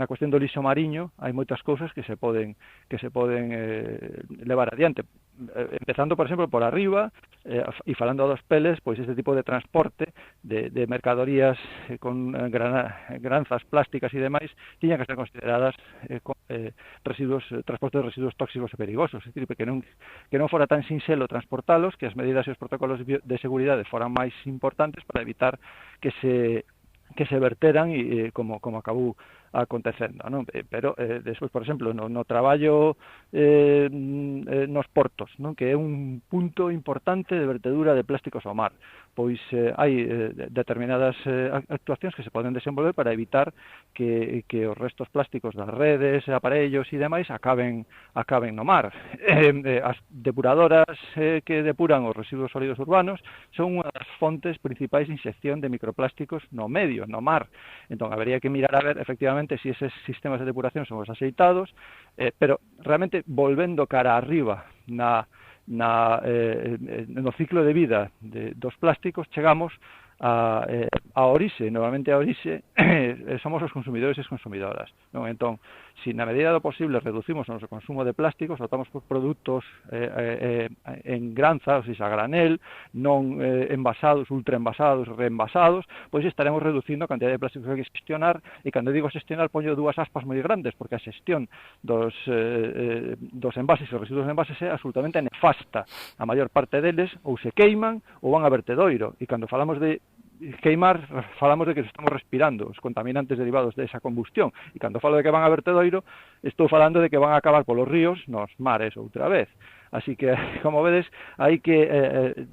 Speaker 2: cuestión do lixo mariño hai moitas cousas que se poden levar adiante, empezando, por exemplo, por arriba e falando dos peles, pois este tipo de transporte de mercadorías con granzas plásticas e demais tiñan que ser consideradas transporte de residuos tóxicos e perigosos, é dicir, que non fora tan sinxelo transportalos, que as medidas e os protocolos de seguridade foran máis importantes para evitar que se verteran como acabou acontecendo, non? Pero despois, por exemplo, no traballo nos portos, non? Que é un punto importante de vertedura de plásticos ao mar, pois hai determinadas actuacións que se poden desenvolver para evitar que os restos plásticos das redes, aparellos e demais acaben no mar. As depuradoras que depuran os residuos sólidos urbanos son unha das fontes principais de inxección de microplásticos no medio, no mar. Entón, habería que mirar a ver, efectivamente, se eses sistemas de depuración son os axeitados, pero realmente volvendo cara arriba no ciclo de vida dos plásticos, chegamos a orixe, novamente a orixe, somos os consumidores e as consumidoras, non? Entón, se na medida do posible reducimos o noso consumo de plásticos, optamos por produtos en granza, ou seja, a granel, non envasados, ultraenvasados, reenvasados, pois estaremos reducindo a cantidad de plásticos que hai que xestionar, e cando digo xestionar, poño dúas aspas moi grandes, porque a xestión dos envases e residuos de envases é absolutamente nefasta. A maior parte deles ou se queiman ou van a vertedoiro, e cando falamos de queimar, falamos de que estamos respirando os contaminantes derivados desa combustión, e cando falo de que van a vertedoiro, estou falando de que van a acabar polos ríos, nos mares outra vez. Así que, como vedes, hai que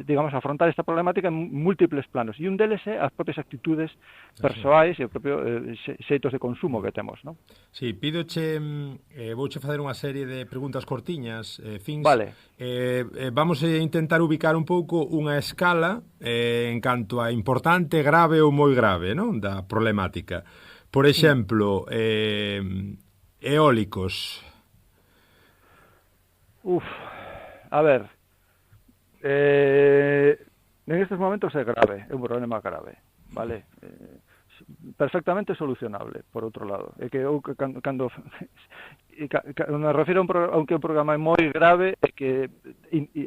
Speaker 2: digamos, afrontar esta problemática en múltiples planos, e un deles é as propias actitudes persoais e o propio xeitos de consumo que temos, non?
Speaker 1: Sí, pídoche, vouche facer unha serie de preguntas cortiñas, fins.
Speaker 2: Vale.
Speaker 1: Vamos a intentar ubicar un pouco unha escala en canto a importante, grave ou moi grave, non? Da problemática. Por exemplo, eólicos.
Speaker 2: A ver, en estes momentos é grave, é un problema grave, vale? Perfectamente solucionable, por outro lado. É que eu cando me refiro a un que o programa é moi grave, é que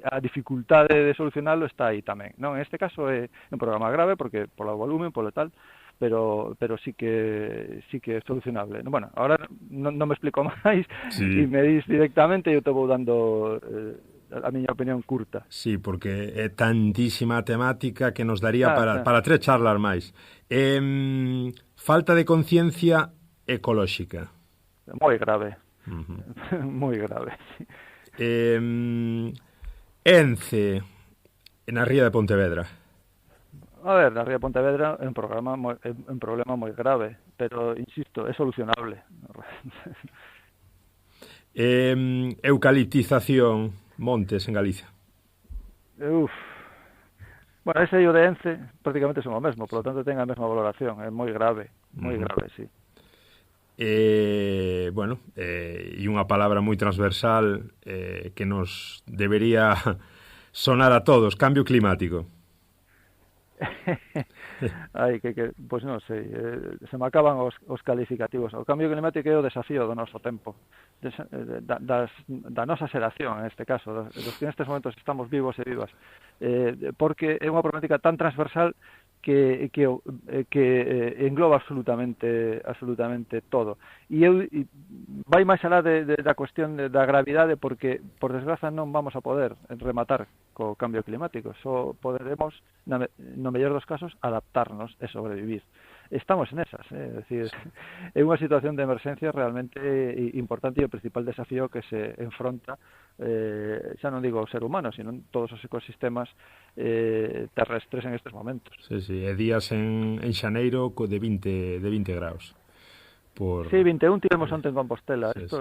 Speaker 2: a dificultade de solucionarlo está aí tamén, non? En este caso é un programa grave porque polo volumen, polo tal, pero sí que é solucionable. Bueno, ahora non me explico máis, e me dis directamente e eu te vou dando a miña opinión curta.
Speaker 1: Sí, porque é tantísima a temática que nos daría para 3 charlas máis. Falta de conciencia ecolóxica.
Speaker 2: Moi grave. Moi grave.
Speaker 1: ENCE, na Ría de Pontevedra.
Speaker 2: A ver, na Ría de Pontevedra é un problema moi grave, pero, insisto, é solucionable.
Speaker 1: Eucaliptización, montes en Galicia.
Speaker 2: Bueno, ese e o de ENCE prácticamente son o mesmo, por lo tanto ten a mesma valoración, é moi grave, sí.
Speaker 1: Bueno, e unha palabra moi transversal que nos debería sonar a todos, cambio climático.
Speaker 2: Pois non sei, se me acaban os calificativos. O cambio climático é o desafío do noso tempo, da nosa xeración, en este caso, dos que nestes momentos estamos vivos e vivas, porque é unha problemática tan transversal que engloba absolutamente todo. E vai máis alá da cuestión da gravidade, porque, por desgraza, non vamos a poder rematar co cambio climático. Só poderemos, no mellor dos casos, adaptarnos e sobrevivir. Estamos en esas, é dicir, é unha situación de emerxencia realmente importante, e o principal desafío que se enfronta, xa non digo o ser humano, sino todos os ecosistemas terrestres en estes momentos.
Speaker 1: Sí, é días en xaneiro de 20 graus.
Speaker 2: Sí, 21 tivemos onte en Compostela. Isto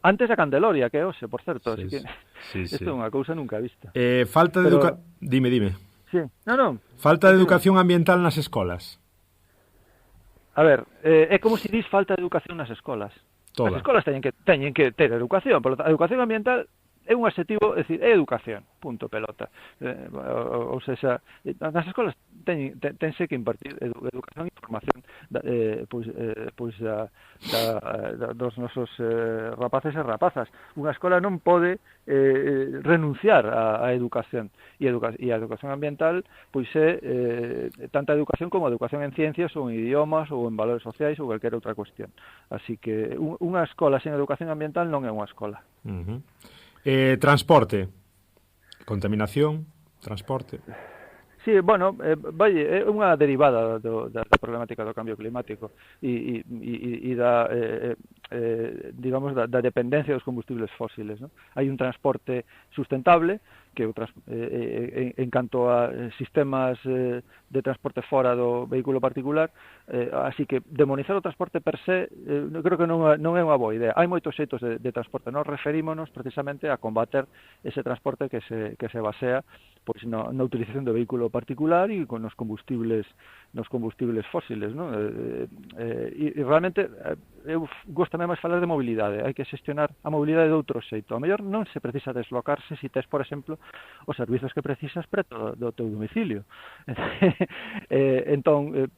Speaker 2: antes da Candeloria, que é hoxe, por certo. Isto é unha cousa nunca vista.
Speaker 1: Falta de educación... Dime.
Speaker 2: Sí, non.
Speaker 1: Falta de educación ambiental nas escolas.
Speaker 2: A ver, é como se dis falta de educación nas escolas. As escolas teñen que ter educación, pero a educación ambiental é un adxetivo, é dicir, é educación, punto, pelota. Ou seja, nas escolas tense que impartir educación e información dos nosos rapaces e rapazas. Unha escola non pode renunciar á educación, e a educación ambiental pois é tanta educación como a educación en ciencias ou en idiomas ou en valores sociais ou calquera outra cuestión. Así que unha escola sen educación ambiental non é unha escola.
Speaker 1: Transporte, contaminación, transporte.
Speaker 2: Sí, bueno, é unha derivada da problemática do cambio climático e da, digamos, da dependencia dos combustibles fósiles, ¿no? Hai un transporte sustentable que en canto a sistemas de transporte fora do vehículo particular, así que demonizar o transporte per se creo que non é unha boa idea. Hai moitos xeitos de transporte. Nós referímonos precisamente a combater ese transporte que se basea pois na utilización do vehículo particular e con os combustibles fósiles, ¿no? E realmente eu gostame máis falar de mobilidade. Hai que xestionar a mobilidade de outro xeito. A mellor non se precisa deslocarse se tes, por exemplo, os servizos que precisas preto do teu domicilio. Entón,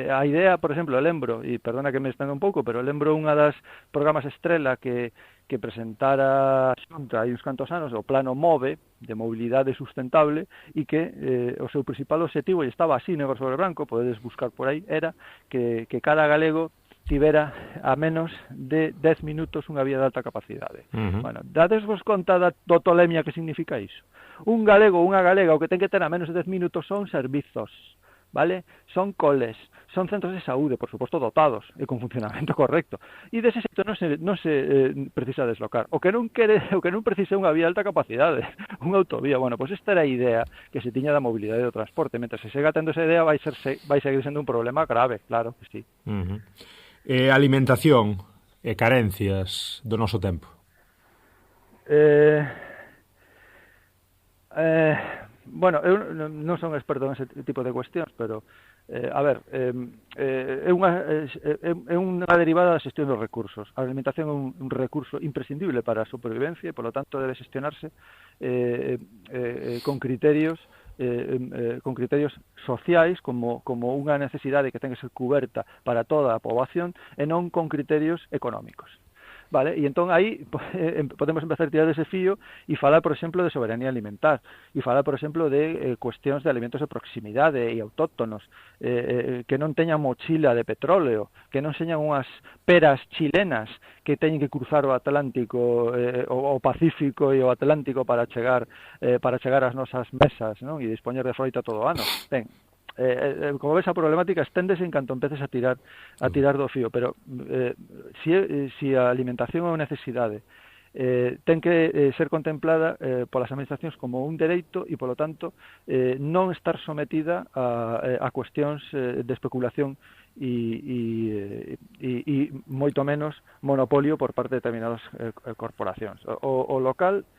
Speaker 2: a idea, por exemplo, lembro, e perdona que me estenda un pouco, pero lembro unha das programas estrela que presentara a Xunta hai uns cantos anos, o Plano MOVE, de mobilidade sustentable, e que o seu principal objetivo, e estaba así negro sobre branco, podedes buscar por aí, era que cada galego tivera a menos de 10 minutos unha vía de alta capacidade. Bueno, dadesvos conta do tolemia que significa iso. Un galego ou unha galega o que ten que ter a menos de 10 minutos son servizos, vale? Son coles, son centros de saúde, por suposto dotados e con funcionamento correcto. E dese xeito non se precisa deslocar. O que non precisa é unha vía de alta capacidade, unha autovía. Bueno, pois esta era a idea que se tiña da mobilidade do transporte. Mentre se siga tendo esa idea vai seguir sendo un problema grave, claro que sí.
Speaker 1: Alimentación e carencias do noso tempo.
Speaker 2: Bueno, eu non son experto en ese tipo de cuestións, pero a ver, é unha derivada da xestión dos recursos. A alimentación é un recurso imprescindible para a supervivencia e, polo tanto, debe xestionarse con criterios sociais como unha necesidade que ten que ser cuberta para toda a poboación e non con criterios económicos. Vale, e entón aí podemos empezar a tirar dese fío e falar, por exemplo, de soberanía alimentar e falar, por exemplo, de cuestións de alimentos de proximidade e autóctonos que non teñan mochila de petróleo, que non señan unhas peras chilenas que teñen que cruzar o Atlántico, o Pacífico e o Atlántico para chegar ás nosas mesas, non? E dispoñer de froita todo o ano. Ben, como ves, a problemática esténdese en canto empeces a tirar do fío, pero si a alimentación é unha necesidade, ten que ser contemplada polas administracións como un dereito e, polo tanto, non estar sometida a cuestións de especulación e moito menos monopolio por parte de determinadas corporacións. O local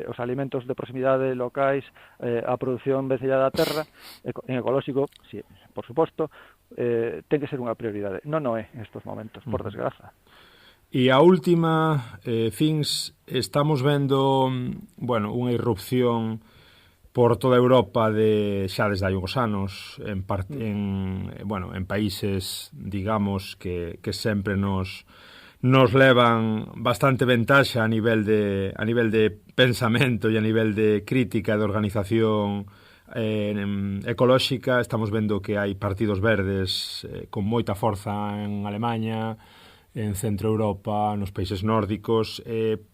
Speaker 2: os alimentos de proximidade locais, a produción vencellada da terra, en ecolóxico, sí, por suposto, ten que ser unha prioridade. Non é nestes momentos, por desgraza.
Speaker 1: E a última, Fins, estamos vendo, bueno, unha irrupción por toda Europa xa desde hai uns anos en países, digamos, que sempre nos levan bastante ventaxa a nivel de pensamento e a nivel de crítica de organización ecolóxica. Estamos vendo que hai partidos verdes con moita forza en Alemanha, en Centro Europa, nos países nórdicos.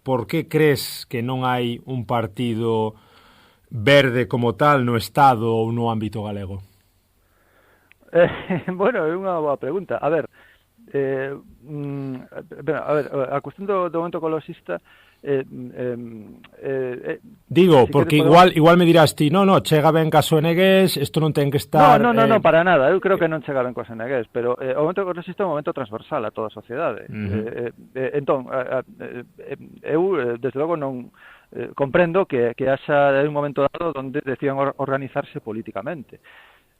Speaker 1: Por que crees que non hai un partido verde como tal no Estado ou no ámbito galego?
Speaker 2: Bueno, é unha boa pregunta. A ver, a cuestión do momento ecoloxista
Speaker 1: digo, porque igual me dirás ti, no, chega ben caso Enegués, isto non ten que estar...
Speaker 2: No, para nada, eu creo que non chega ben caso Enegués, pero o momento ecoloxista é un momento transversal a toda a sociedade. Entón, eu, desde logo, non comprendo que haxa un momento dado onde decidan organizarse políticamente.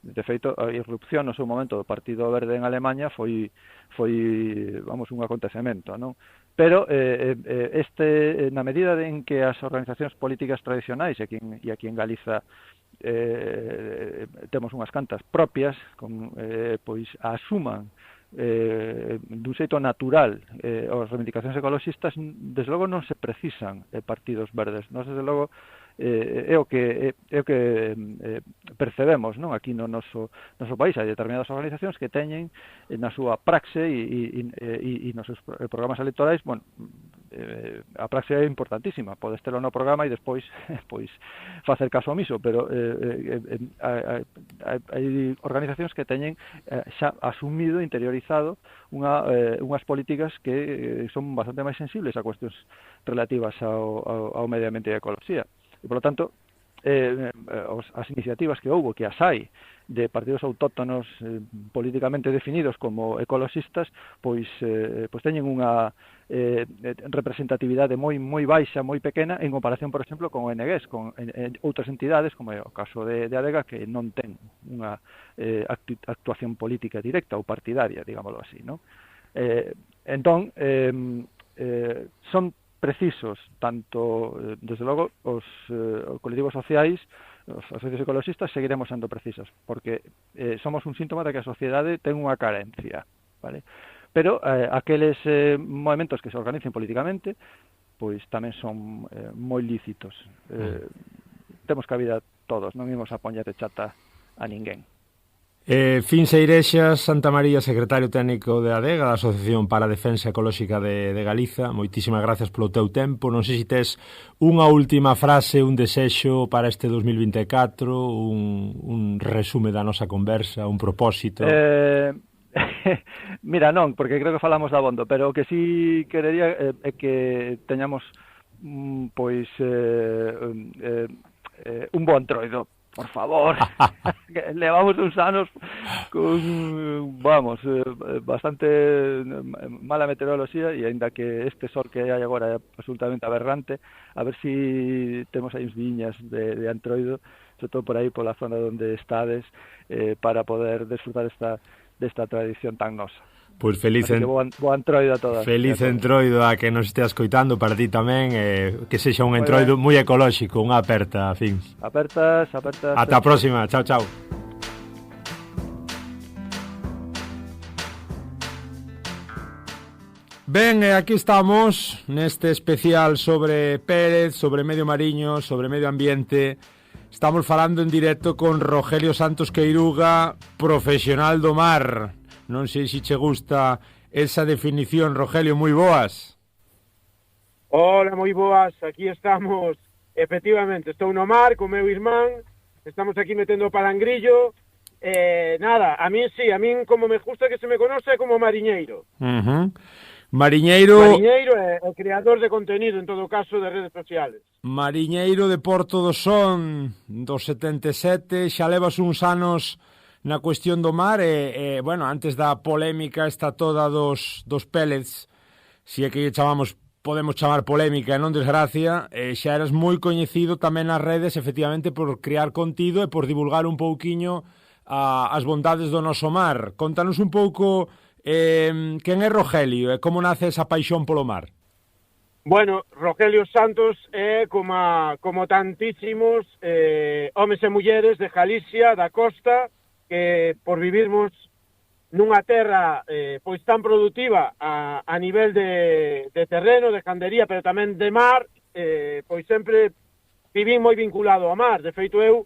Speaker 2: De feito, a irrupción no seu momento do Partido Verde en Alemanha foi un acontecemento, non? Pero na medida en que as organizacións políticas tradicionais e aquí en Galiza temos unhas cantas propias, pois asuman dun xeito natural as reivindicacións ecoloxistas, desde logo non se precisan partidos verdes. Nós, desde logo, é o que percebemos, non? Aquí no noso país hai determinadas organizacións que teñen na súa praxe e nos seus programas electorais, bueno, a praxe é importantísima, podes telo no programa e despois pois facer caso omiso, pero hai organizacións que teñen xa asumido, interiorizado unhas políticas que son bastante máis sensibles a cuestións relativas ao medio ambiente e a ecoloxía. E, por lo tanto, as iniciativas que houbo, que as hai, de partidos autóctonos políticamente definidos como ecoloxistas, pois teñen unha representatividade moi baixa, moi pequena, en comparación, por exemplo, con ONGs, con outras entidades, como é o caso de ADEGA, que non ten unha actuación política directa ou partidaria, digámoslo así, non? Entón, son precisos, tanto, desde logo, os colectivos sociais, os asociacións ecologistas, seguiremos sendo precisos, porque somos un síntoma de que a sociedade ten unha carencia, vale? Pero aqueles movimentos que se organicen políticamente, pois tamén son moi lícitos. Temos cabida todos, non imos a poñer chata a ninguén.
Speaker 1: Fin Seirexas Santa María, secretario técnico de ADEGA, da Asociación para a Defensa Ecolóxica de Galiza, moitísimas gracias polo teu tempo. Non sei se tes unha última frase, un desexo para este 2024, un resume da nosa conversa, un propósito.
Speaker 2: Mira, non, porque creo que falamos dabondo, pero o que sí querería é que teñamos pois un bo Antroido. Por favor, levamos uns anos con, bastante mala meteoroloxía, e aínda que este sol que hai agora é absolutamente aberrante, a ver si temos aí uns viñas de Antroido, sobre todo por aí pola zona onde estades, para poder desfrutar desta tradición tan nosa.
Speaker 1: Pois feliz
Speaker 2: Entroido a todas.
Speaker 1: Feliz Entroido a que nos estea escoitando, para ti tamén, que sexa un Entroido moi ecolóxico, unha aperta, a fin.
Speaker 2: Apertas.
Speaker 1: Ata a próxima, chao. Ben, aquí estamos neste especial sobre Pérez, sobre medio mariño, sobre medio ambiente. Estamos falando en directo con Rogelio Santos Queiruga, profesional do mar. Non sei se che gusta esa definición, Rogelio, moi boas.
Speaker 3: Hola, moi boas, aquí estamos, efectivamente, estou no mar con meu irmán, estamos aquí metendo o palangrillo, nada, a min como me gusta que se me conoce como mariñeiro. Mariñeiro é o creador de contenido, en todo caso, de redes sociales.
Speaker 1: Mariñeiro de Porto do Son, do 77, xa levas uns anos na cuestión do mar e bueno, antes da polémica esta toda dos pellets, si é que podemos chamar polémica e non desgracia, xa eras moi coñecido tamén nas redes, efectivamente, por crear contido e por divulgar un pouquiño as bondades do noso mar. Contanos un pouco quen é Rogelio e como nace esa paixón polo mar.
Speaker 3: Bueno, Rogelio Santos é como tantísimos homes e mulleres de Galicia, da costa, que por vivirmos nunha terra pois tan productiva a nivel de terreno, de gandería, pero tamén de mar, pois sempre vivín moi vinculado ao mar. De feito, eu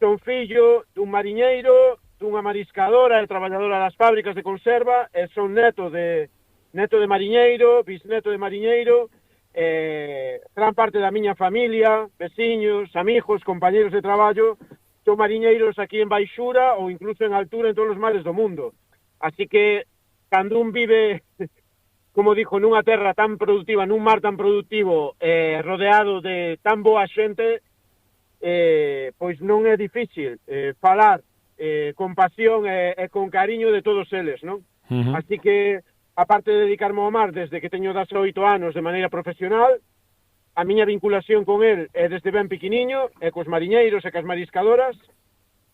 Speaker 3: son fillo dun mariñeiro, dunha mariscadora e traballadora das fábricas de conserva, e son neto de mariñeiro, bisneto de mariñeiro, gran parte da miña familia, veciños, amigos, compañeros de traballo, son mariñeiros aquí en baixura ou incluso en altura en todos os mares do mundo. Así que, cando un vive, como dixo, nunha terra tan productiva, nun mar tan productivo, rodeado de tan boa xente, pois non é difícil falar con pasión e con cariño de todos eles, non? Así que, aparte de dedicarme ao mar desde que teño 18 anos de maneira profesional, a miña vinculación con el é desde ben pequeniño, e cos mariñeiros e cas mariscadoras,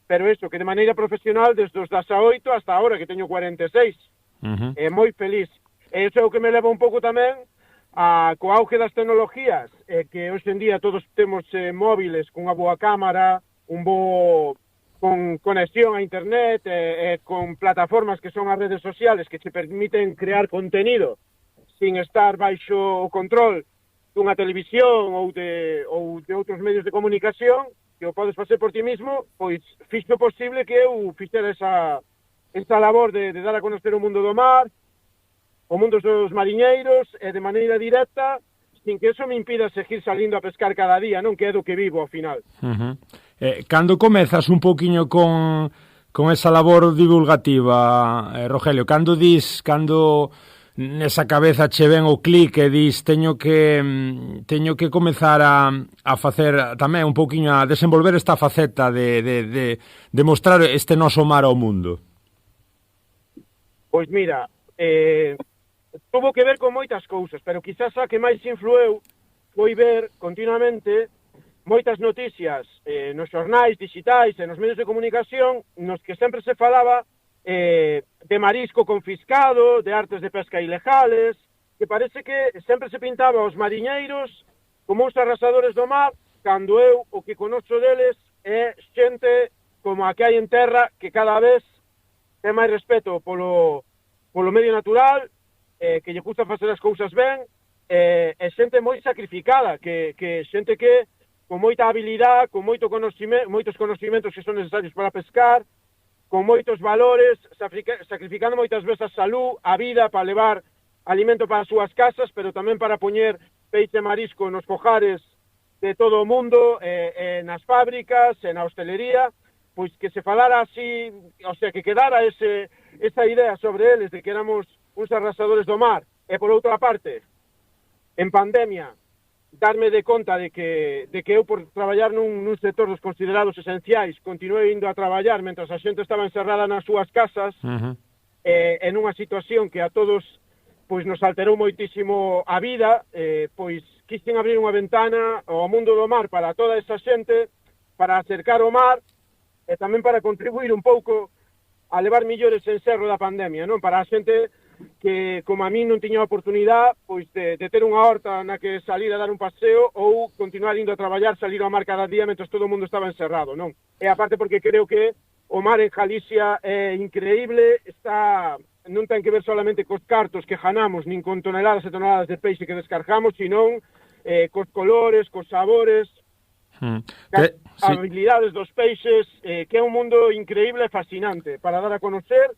Speaker 3: pero eso, que de maneira profesional desde os 18 hasta agora, que teño 46. É moi feliz. E iso é o que me leva un pouco tamén co auge das tecnologías, que hoxe en día todos temos móviles con unha boa cámara, con conexión a internet, con plataformas que son as redes sociales que te permiten crear contenido sin estar baixo o control dunha televisión ou de outros medios de comunicación, que o podes facer por ti mismo, pois fixo posible que eu fixera esa labor de dar a conocer o mundo do mar, o mundo dos mariñeiros e de maneira directa, sin que eso me impida seguir salindo a pescar cada día, non, que é do que vivo ao final.
Speaker 1: Cando comezas un poquinho con esa labor divulgativa, Rogelio, cando nesa cabeza che ven o clic e dis teño que comezar a facer tamén un poquinho, a desenvolver esta faceta de mostrar este noso mar ao mundo?
Speaker 3: Pois mira, tuvo que ver con moitas cousas, pero quizás a que máis influeu foi ver continuamente moitas noticias nos xornais digitais e nos medios de comunicación nos que sempre se falaba de marisco confiscado, de artes de pesca ilegales, que parece que sempre se pintaba os mariñeiros como uns arrasadores do mar, cando eu o que conozo deles é xente como a que hai en terra que cada vez ten máis respeto polo medio natural, que lle gusta facer as cousas ben, e xente moi sacrificada, que xente que con moita habilidade, con moitos conhecimentos que son necesarios para pescar, con moitos valores, sacrificando moitas veces a salud, a vida, para levar alimento para as súas casas, pero tamén para poñer peixe e marisco nos fogares de todo o mundo, nas fábricas, na hostelería, pois que se falara así, o sea, que quedara esa idea sobre eles de que éramos uns arrasadores do mar. E por outra parte, en pandemia, darme de conta de que eu, por traballar nun sector dos considerados esenciais, continuei indo a traballar mentras a xente estaba encerrada nas súas casas, en unha situación que a todos pois nos alterou moitísimo a vida, pois quixen abrir unha ventana ao mundo do mar para toda esa xente, para acercar o mar, e tamén para contribuir un pouco a levar millores en cerro da pandemia, non? Para a xente que, como a mí, non tiña a oportunidade pois de ter unha horta na que salir a dar un paseo ou continuar indo a traballar, salir ao mar cada día mentre todo o mundo estaba encerrado, non? E aparte porque creo que o mar en Galicia é increíble, non ten que ver solamente cos cartos que ganamos, nin con toneladas e toneladas de peixe que descargamos, sino cos colores, cos sabores, habilidades dos peixes, que é un mundo increíble e fascinante para dar a conocer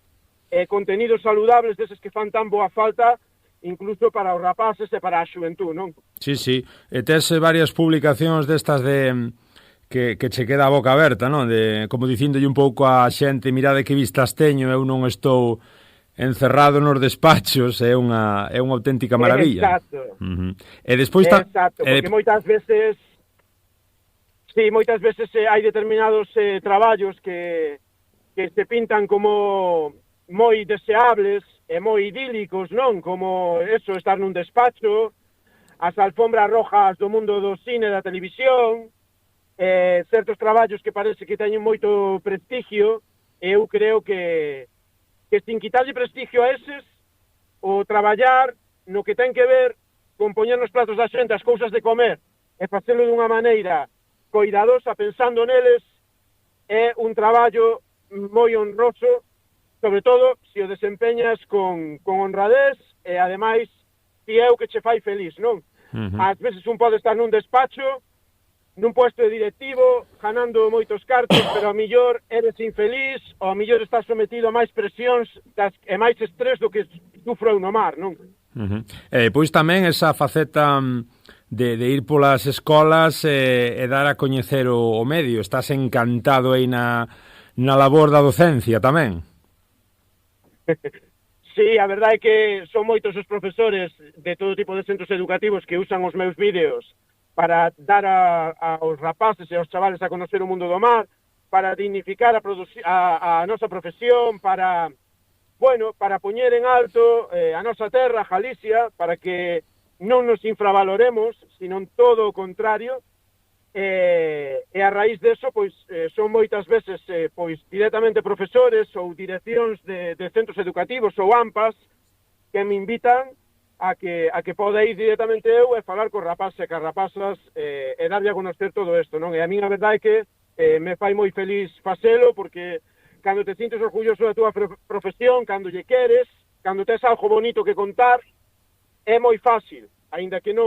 Speaker 3: contenidos saludables deses que fan tan boa falta incluso para os rapaces e para a xuventud, non?
Speaker 1: Sí, sí, e tes varias publicacións destas que che queda a boca aberta, non? Como dicíndolle un pouco a xente, mirade que vistas teño, eu non estou encerrado nos despachos, é unha auténtica maravilla.
Speaker 3: Exacto.
Speaker 1: E despois
Speaker 3: exacto, porque moitas veces hai determinados traballos que se pintan como moi deseables e moi idílicos, non? Como eso, estar nun despacho, as alfombras rojas do mundo do cine e da televisión, certos traballos que parece que teñen moito prestigio, e eu creo que sin quitarlle prestigio a eses, o traballar no que ten que ver con poñer nos pratos da xente as cousas de comer e facelo dunha maneira coidadosa, pensando neles, é un traballo moi honroso, sobre todo se o desempeñas con honradez e, ademais, si é o que che fai feliz, non? Ás veces un pode estar nun despacho, nun puesto de directivo, ganando moitos cartos, pero a mellor eres infeliz, ou a mellor estás sometido a máis presións e máis estrés do que sufro eu no mar, non?
Speaker 1: E depois tamén esa faceta de ir polas escolas e dar a coñecer o medio. Estás encantado aí na labor da docencia tamén.
Speaker 3: Sí, a verdade é que son moitos os profesores de todo tipo de centros educativos que usan os meus vídeos para dar aos rapaces e aos chavales a conocer o mundo do mar, para dignificar a nosa profesión, para poñer en alto a nosa terra, Galicia, para que non nos infravaloremos, sino todo o contrario, e a raíz deso, pois, son moitas veces, pois, directamente profesores ou direccións de centros educativos ou AMPAs que me invitan a que poda ir directamente eu e falar con rapaces e con rapazas e darlle a conocer todo isto, non? E a min a verdade é que me fai moi feliz facelo, porque cando te sintes orgulloso da túa profesión, cando lle queres, cando tes algo bonito que contar, é moi fácil, aínda que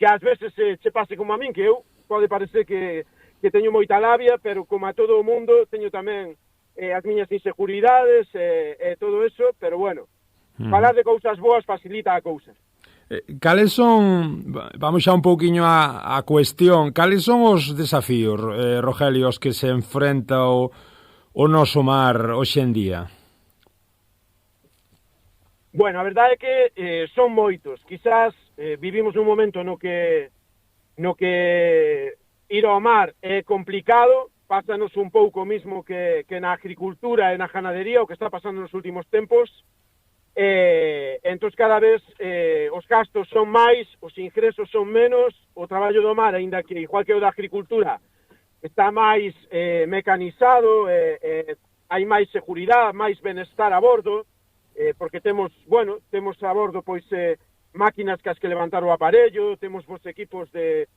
Speaker 3: ás veces che pase como a min, que eu pode parecer que teño moita labia, pero como a todo o mundo teño tamén as miñas inseguridades e todo eso, pero bueno, Falar de cousas boas facilita a cousa.
Speaker 1: Cales son, vamos xa un pouquiño a cuestión, cales son os desafíos, Rogelio, os que se enfrenta o noso mar hoxe en día?
Speaker 3: Bueno, a verdade é que son moitos. Quizás vivimos nun momento no que ir ao mar é complicado, pásanos un pouco mismo que na agricultura e na ganadería, o que está pasando nos últimos tempos. Entón cada vez os gastos son máis, os ingresos son menos, o traballo do mar, aínda que igual que o da agricultura, está máis mecanizado, hai máis seguridade, máis benestar a bordo, porque temos a bordo pois máquinas que as que levantar o aparello, temos vos equipos de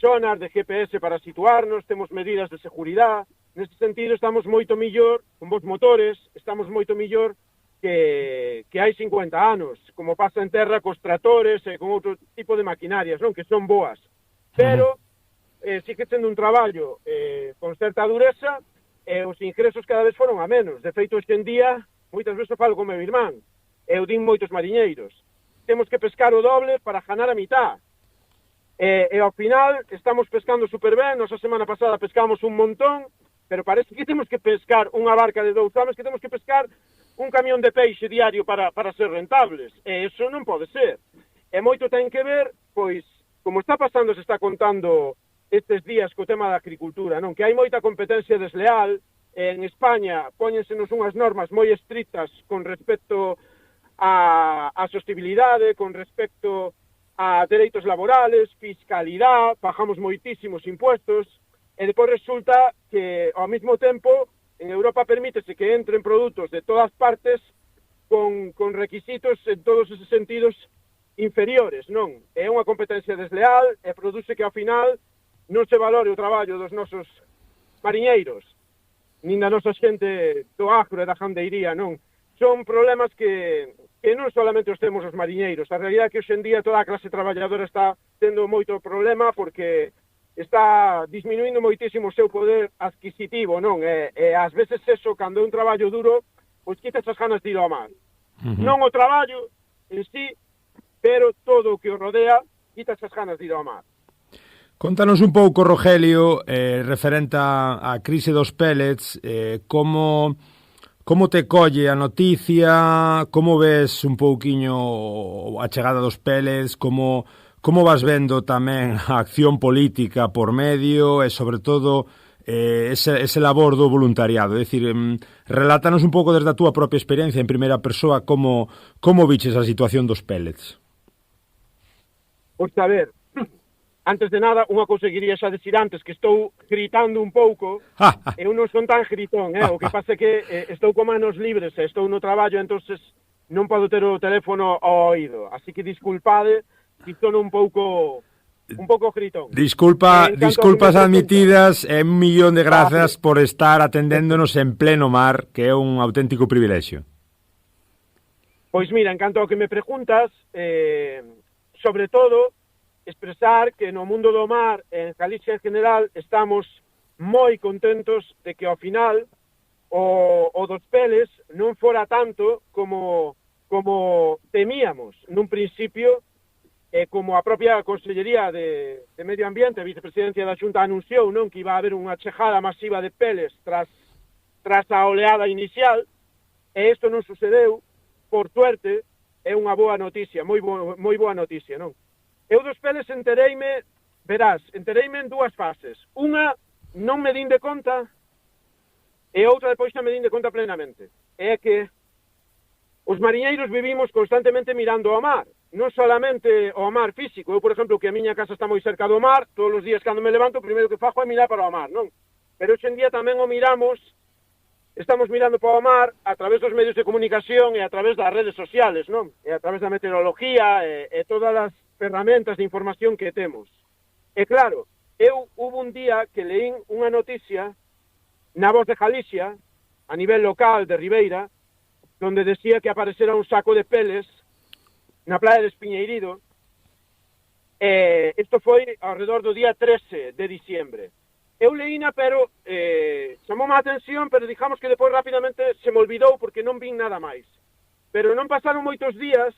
Speaker 3: sonar, de GPS para situarnos, temos medidas de seguridade. Neste sentido estamos moito millor, con vos motores, estamos moito millor que hai 50 anos, como pasa en terra cos tratores e con outro tipo de maquinarias, non? Que son boas. Pero sigue sendo un traballo con certa dureza e os ingresos cada vez foron a menos. De feito, hoxe en día, moitas veces falo con meu irmán, eu din moitos mariñeiros, temos que pescar o doble para ganar a mitad. E ao final estamos pescando super ben, nosa semana pasada pescamos un montón, pero parece que temos que pescar unha barca de 2 homes, que temos que pescar un camión de peixe diario para ser rentables. E iso non pode ser. E moito ten que ver, pois, como está pasando, se está contando estes días co tema da agricultura, non? Que hai moita competencia desleal. En España póñensenos unhas normas moi estrictas con respecto a sostenibilidade, con respecto a dereitos laborales, fiscalidade, pagamos moitísimos impuestos, e depois resulta que, ao mesmo tempo, en Europa permítese que entren produtos de todas partes con requisitos en todos esos sentidos inferiores, non? É unha competencia desleal e produce que, ao final, non se valore o traballo dos nosos mariñeiros, nin da nosa xente do agro e da gandeiría, non? Son problemas que non solamente os temos os mariñeiros. A realidade é que hoxe en día toda a clase traballadora está tendo moito problema porque está disminuindo moitísimo o seu poder adquisitivo, non? E ás veces eso, cando é un traballo duro, pois quitas as ganas de ir ao mar. Non o traballo en sí, pero todo o que o rodea, quitas as ganas de ir ao mar.
Speaker 1: Contanos un pouco, Rogelio, referente á crise dos pellets, como te colle a noticia, como ves un pouquiño a chegada dos pellets, como vas vendo tamén a acción política por medio e, sobre todo, ese labor do voluntariado? É dicir, relátanos un pouco desde a túa propia experiencia en primeira persoa como viches a situación dos pellets.
Speaker 3: Pois a ver, antes de nada, unha cousa que quería xa decir antes, que estou gritando un pouco, eu non son tan gritón, o que pasa é que estou con manos libres, estou no traballo, entonces non podo ter o teléfono ao oído, así que disculpade se son un pouco gritón.
Speaker 1: Disculpas admitidas e 1.000.000 de grazas por estar atendéndonos en pleno mar, que é un auténtico privilexio.
Speaker 3: Pois mira, en canto ao que me preguntas, sobre todo, expresar que no mundo do mar, en Galicia en general, estamos moi contentos de que ao final o dos peles non fora tanto como temíamos nun principio, como a propia Consellería de Medio Ambiente, a Vicepresidencia da Xunta anunciou, non, que iba a haber unha chegada masiva de peles tras a oleada inicial, e isto non sucedeu, por suerte, é unha boa noticia, moi boa noticia, non? Eu dos peles entereime en 2 fases. Unha, non me din de conta, e outra depois xa me din de conta plenamente. É que os mariñeiros vivimos constantemente mirando ao mar, non solamente ao mar físico. Eu, por exemplo, que a miña casa está moi cerca do mar, todos os días cando me levanto, o primeiro que fago é mirar para o mar, non? Pero hoxe en día tamén o miramos, estamos mirando para o mar a través dos medios de comunicación e a través das redes sociales, non? E a través da meteorología e todas as ferramentas de información que temos. E claro, hubo un día que leín unha noticia na Voz de Galicia, a nivel local de Ribeira, donde decía que aparecera un saco de peles na playa de Espiñeirido. Isto foi alrededor do día 13 de diciembre. Eu leína, pero chamoume a atención, pero digamos que depois rapidamente se me olvidou porque non vin nada máis. pero non pasaron moitos días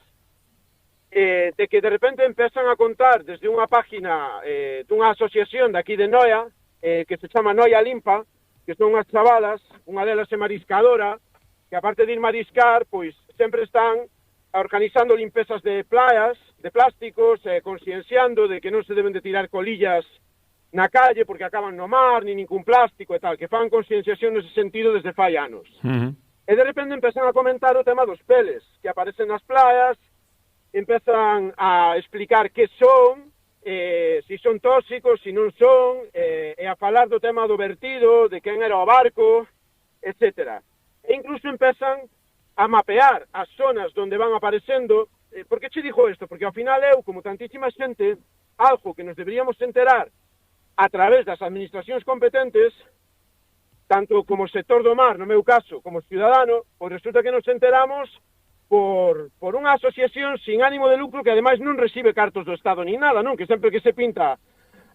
Speaker 3: de que de repente empezan a contar desde unha página dunha asociación de aquí de Noia, que se chama Noia Limpa, que son unhas chavalas, unha delas é mariscadora, que aparte de ir mariscar, pois sempre están organizando limpezas de playas, de plásticos, conscienciando de que non se deben de tirar colillas na calle porque acaban no mar, ni ningún plástico e tal, que fan conscienciación nese sentido desde fai anos. E de repente empezan a comentar o tema dos peles, que aparecen nas playas, empezan a explicar que son, si son tóxicos, si non son, e a falar do tema do vertido, de quen era o barco, etc. E incluso empezan a mapear as zonas onde van aparecendo. Por que che digo isto? Porque ao final eu, como tantísima xente, algo que nos deberíamos enterar a través das administracións competentes, tanto como sector do mar, no meu caso, como ciudadano, pois resulta que nos enteramos por unha asociación sin ánimo de lucro que ademais non recibe cartos do Estado ni nada, non? Que sempre que se pinta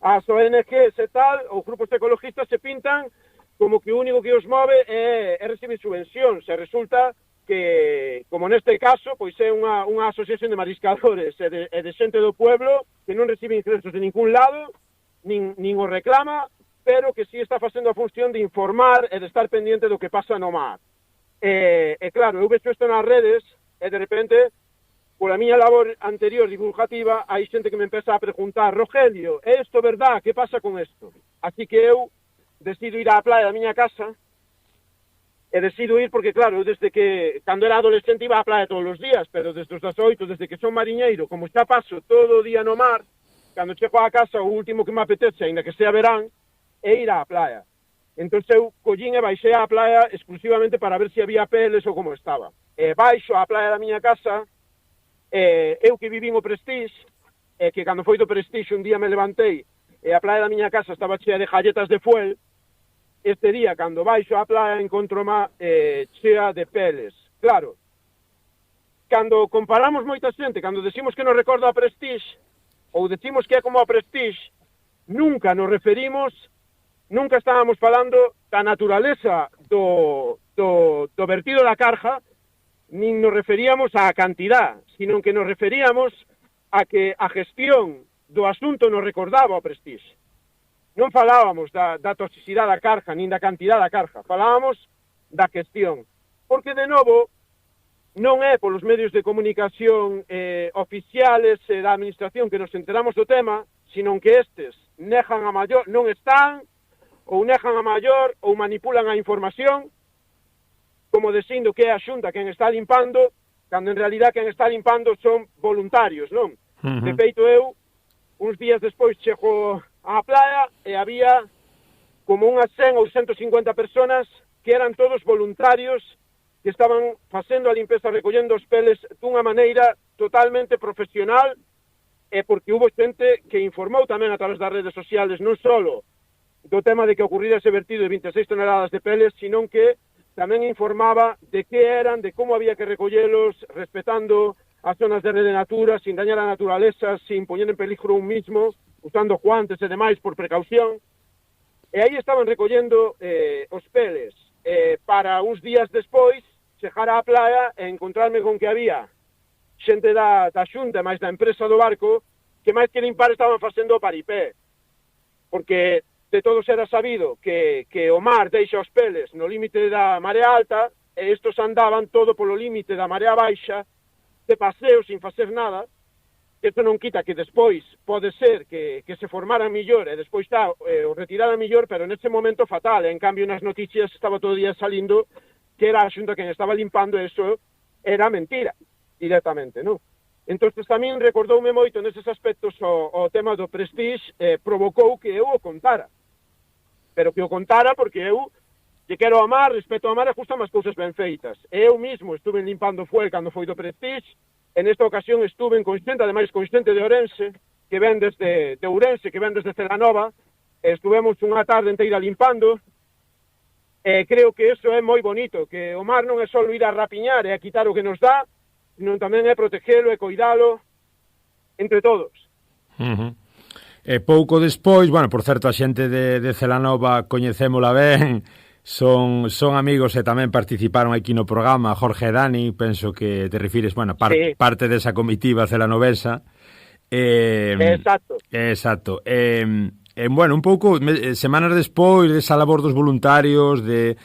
Speaker 3: as ONGs e tal, ou grupos ecologistas se pintan como que o único que os move é recibir subvencións, e resulta que, como neste caso, pois é unha asociación de mariscadores e de xente do pueblo que non recibe ingresos de ningún lado, nin o reclama, pero que sí está facendo a función de informar e de estar pendiente do que pasa no mar. E claro, eu vexo isto nas redes e de repente, pola miña labor anterior divulgativa, hai xente que me empeza a preguntar: Rogelio, é isto verdad? Que pasa con isto? Así que eu decido ir á playa da miña casa, e decido ir porque, claro, eu desde que, cando era adolescente, iba á playa todos os días, pero desde os 18, desde que son mariñeiro, como xa paso todo o día no mar, cando chego á casa, o último que me apetece, ainda que sea verán, é ir á playa. Entón eu collín e baixei á playa exclusivamente para ver se había peles ou como estaba. E baixo á playa da miña casa, eu que vivín o Prestige, que cando foi do Prestige un día me levantei e a playa da miña casa estaba chea de galletas de fuel, este día, cando baixo á playa, encontro-ma chea de peles. Claro, cando comparamos moita xente, cando decimos que nos recorda a Prestige, ou decimos que é como a Prestige, nunca nos referimos, nunca estábamos falando da naturaleza do vertido da Carja, nin nos referíamos á cantidad, sino que nos referíamos a que a gestión do asunto nos recordaba o Prestige. Non falábamos da toxicidade da Carja, nin da cantidad da Carja, falábamos da gestión. Porque, de novo, non é polos medios de comunicación oficiales da administración que nos enteramos do tema, sino que estes negan a maior, non están, ou negan a maior, ou manipulan a información, como dicindo que é a Xunta quen está limpando, cando en realidad quen está limpando son voluntarios, non? De feito, eu, uns días despois, chego á playa e había como unhas 100 ou 150 personas que eran todos voluntarios que estaban facendo a limpeza, recollendo os peles dunha maneira totalmente profesional, e porque hubo xente que informou tamén a través das redes sociales non só do tema de que ocurrira ese vertido de 26 toneladas de peles, sino que tamén informaba de que eran, de como había que recollelos, respetando as zonas de rede natura, sin dañar a naturaleza, sin poñer en peligro un mismo, usando guantes e demais por precaución. E aí estaban recollendo os peles. Para uns días despois, chegar á playa e encontrarme con que había xente da Xunta, máis da empresa do barco, que máis que limpar estaban facendo o paripé. Porque de todos era sabido que o mar deixa os peles no límite da marea alta, e estos andaban todo polo límite da marea baixa, de paseo, sin facer nada. Isto non quita que despois pode ser que se formaran millor e despois o retiraran millor, pero nese momento fatal. En cambio, nas noticias estaba todo o día salindo que era a Xunta quen estaba limpando, eso era mentira, directamente, non? Entón, tamén recordoume moito neses aspectos o tema do Prestige, provocou que eu o contara. Pero que o contara porque eu lle quero amar, respeto ao mar e gustan as cousas ben feitas. Eu mismo estuve limpando fuel cando foi do Prestige. En esta ocasión estuve con xente, ademais con xente de Ourense, que ven desde Ourense, que ven desde Celanova, estuvemos unha tarde inteira limpando, e creo que eso é moi bonito, que o mar non é só ir a rapiñar e a quitar o que nos dá, sino tamén é protegelo e coidalo entre todos.
Speaker 1: E pouco despois, bueno, por certo, a xente de Celanova coñecémola ben, son amigos e tamén participaron aquí no programa, Jorge e Dani, penso que te refires, bueno,
Speaker 3: Sí.
Speaker 1: parte desa comitiva celanobesa.
Speaker 3: Exacto.
Speaker 1: Bueno, un pouco, semanas despois desa labor dos voluntarios, de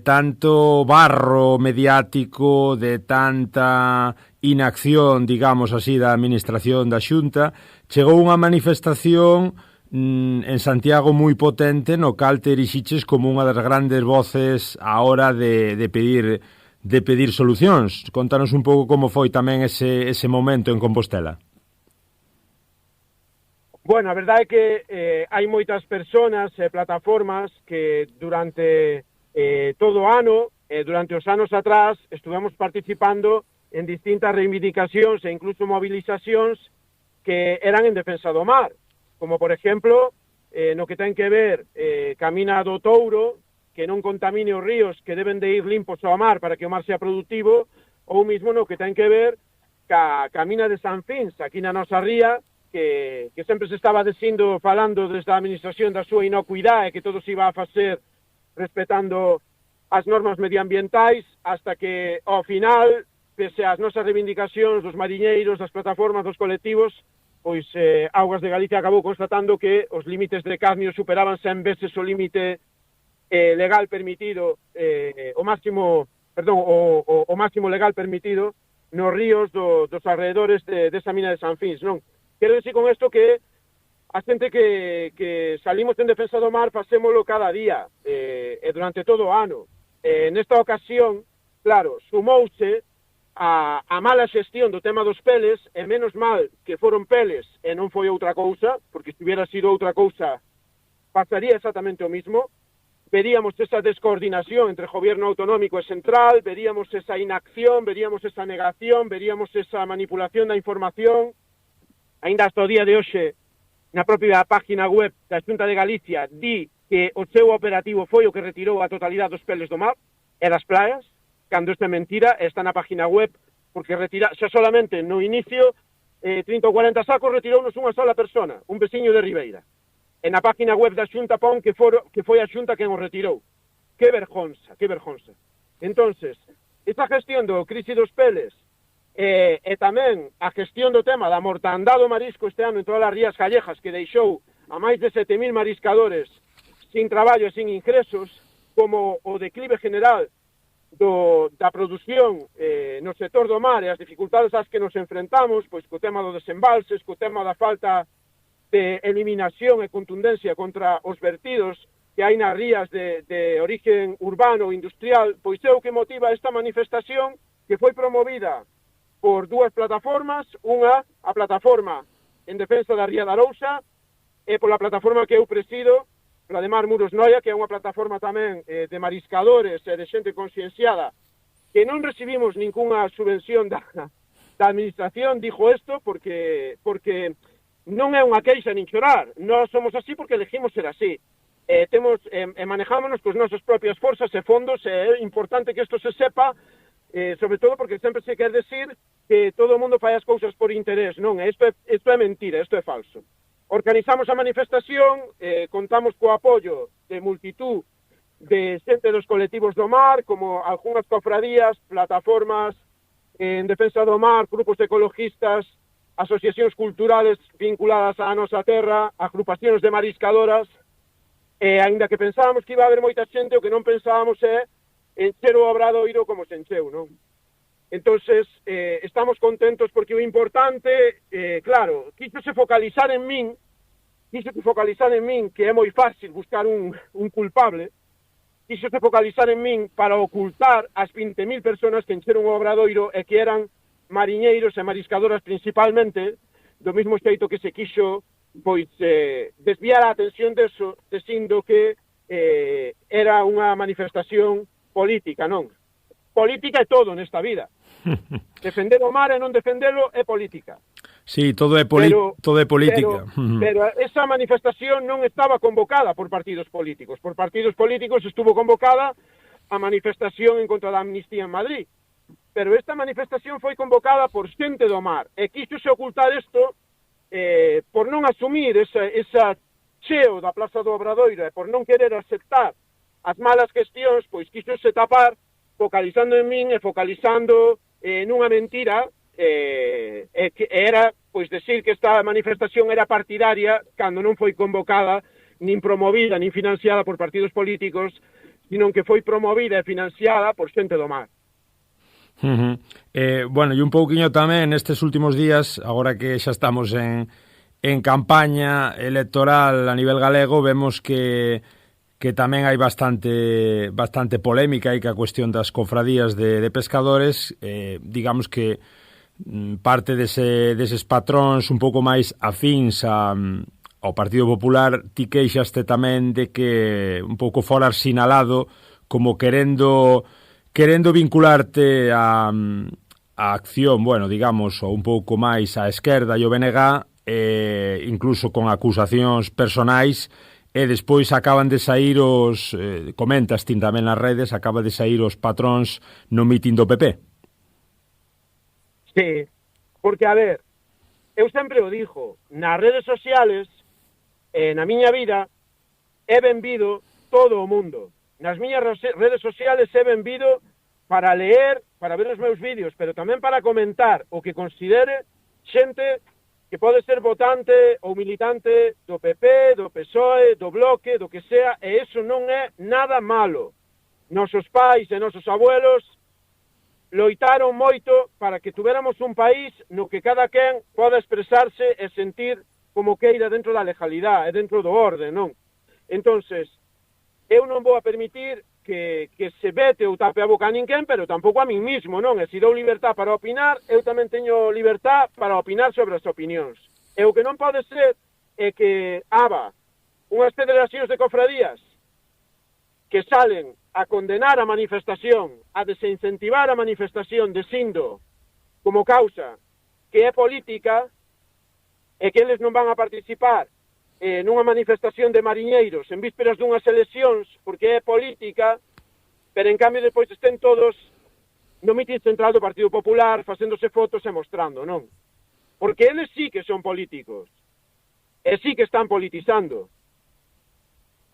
Speaker 1: tanto barro mediático, de tanta inacción, digamos así, da administración da Xunta, chegou unha manifestación en Santiago moi potente, no cal te erixiches como unha das grandes voces a hora de pedir solucións. Contanos un pouco como foi tamén ese momento en Compostela.
Speaker 3: Bueno, a verdade é que hai moitas persoas e plataformas que durante todo o ano, durante os anos atrás, estuvemos participando en distintas reivindicacións e incluso movilizacións que eran en defensa do mar, como por exemplo, no que ten que ver Camina do Touro, que non contamine os ríos que deben de ir limpos ao mar para que o mar sea productivo, ou mismo no que ten que ver ca Camina de San Fins, aquí na nosa ría, que sempre se estaba falando desde a administración da súa inocuidade, que todo se iba a facer respetando as normas medioambientais, hasta que, ao final, pese ás nosas reivindicacións dos mariñeiros, das plataformas, dos colectivos, pois Augas de Galicia acabou constatando que os límites de cadmio superaban 100 veces o límite legal permitido, o máximo legal permitido nos ríos dos alrededores desa mina de San Fins, non? Quero dicir con isto que a xente que salimos en defensa do mar facémolo cada día e durante todo o ano. Nesta ocasión, claro, sumouse a mala xestión do tema dos peles, e menos mal que foron peles e non foi outra cousa, porque se hubiera sido outra cousa pasaría exactamente o mismo. Veríamos esa descoordinación entre gobierno autonómico e central, veríamos esa inacción, veríamos esa negación, veríamos esa manipulación da información. Ainda hasta o día de hoxe, na propia página web da Xunta de Galicia, di que o seu operativo foi o que retirou a totalidade dos peles do mar e das playas, cando isto é mentira, está na página web, porque xa solamente no inicio 30 ou 40 sacos retirounos unha sola persona, un veciño de Ribeira. E na página web da Xunta pon que foi a Xunta quen o retirou. Que vergonza, que vergonza. Entonces, esta gestión do crise dos peles e tamén a gestión do tema da mortandade do marisco este ano en todas as rías gallegas, que deixou a máis de 7.000 mariscadores sin traballo e sin ingresos, como o declive general da produción no sector do mar e as dificultades ás que nos enfrentamos, pois co tema do desembalses, co tema da falta de eliminación e contundencia contra os vertidos que hai nas rías de origen urbano ou industrial, pois é o que motiva esta manifestación que foi promovida por dúas plataformas, unha, a plataforma en defensa da Ría da Arousa, e pola plataforma que eu presido, la de Mar Muros Noia, que é unha plataforma tamén de mariscadores e de xente concienciada, que non recibimos ninguna subvención da administración, dixo isto, porque non é unha queixa nin chorar, nós somos así porque elegimos ser así. Manejámonos cos nosos propias forzas e fondos, e é importante que isto se sepa, sobre todo porque sempre se quer decir que todo o mundo fai as cousas por interés. Non, isto é mentira, isto é falso. Organizamos a manifestación, contamos co apoio de multitud de xente dos colectivos do mar, como algunhas cofradías, plataformas en defensa do mar, grupos ecologistas, asociacións culturales vinculadas á nosa terra, agrupacións de mariscadoras, e aínda que pensábamos que iba a haber moita xente, o que non pensábamos é encher o Obradoiro como se encheu, non? Entonces, estamos contentos porque o importante, claro, quixose focalizar en min, que é moi fácil buscar un culpable, quixose focalizar en min para ocultar as 20.000 personas que encheron o Obradoiro e que eran mariñeiros e mariscadoras principalmente, do mesmo xeito que se quixo pois desviar a atención deso, dicindo que era unha manifestación política, non? Política é todo nesta vida. Defender o mar e non defendelo é política.
Speaker 1: Sí, todo é política.
Speaker 3: Pero esa manifestación non estaba convocada por partidos políticos. Por partidos políticos estuvo convocada a manifestación en contra da amnistía en Madrid. Pero esta manifestación foi convocada por xente do mar. E quixose ocultar isto por non asumir esa cheo da Plaza do Obradoiro e por non querer aceptar as malas gestións, pois quixose tapar focalizando en min e focalizando nunha mentira que era, pois, decir que esta manifestación era partidaria cando non foi convocada, nin promovida, nin financiada por partidos políticos, sino que foi promovida e financiada por xente do mar.
Speaker 1: Bueno, e un pouquiño tamén nestes últimos días, agora que xa estamos en campaña electoral a nivel galego, vemos que tamén hai bastante polémica aí que a cuestión das cofradías de pescadores, digamos que parte deses patróns un pouco máis afíns ao Partido Popular, ti queixaste tamén de que un pouco fora sinalado como querendo vincularte a acción, bueno, digamos, ou un pouco máis á esquerda e o BNG, incluso con acusacións personais, e despois acaban de saír comentas tin tamén nas redes, acaba de saír os patróns no mitin do PP.
Speaker 3: Sí, porque, a ver, eu sempre o dixo, nas redes sociales, na miña vida, é benvido todo o mundo. Nas miñas redes sociales é benvido para leer, para ver os meus vídeos, pero tamén para comentar o que considere xente que pode ser votante ou militante do PP, do PSOE, do Bloque, do que sea, e iso non é nada malo. Nosos pais e nosos abuelos loitaron moito para que tuveramos un país no que cada quen poda expresarse e sentir como queira dentro da legalidade e dentro do orde, non? Entonces, eu non vou a permitir que se vete ou tape a boca a ninguén, pero tampouco a min mismo, non? E se dou libertad para opinar, eu tamén teño libertad para opinar sobre as opinións. E o que non pode ser é que unhas federacións de cofradías que salen a condenar a manifestación, a desincentivar a manifestación de Sindo como causa que é política, e que eles non van a participar nunha manifestación de mariñeiros en vísperas dunhas eleccións porque é política, pero en cambio depois estén todos no mitin central do Partido Popular facéndose fotos e mostrando, non? Porque eles sí que son políticos e sí que están politizando.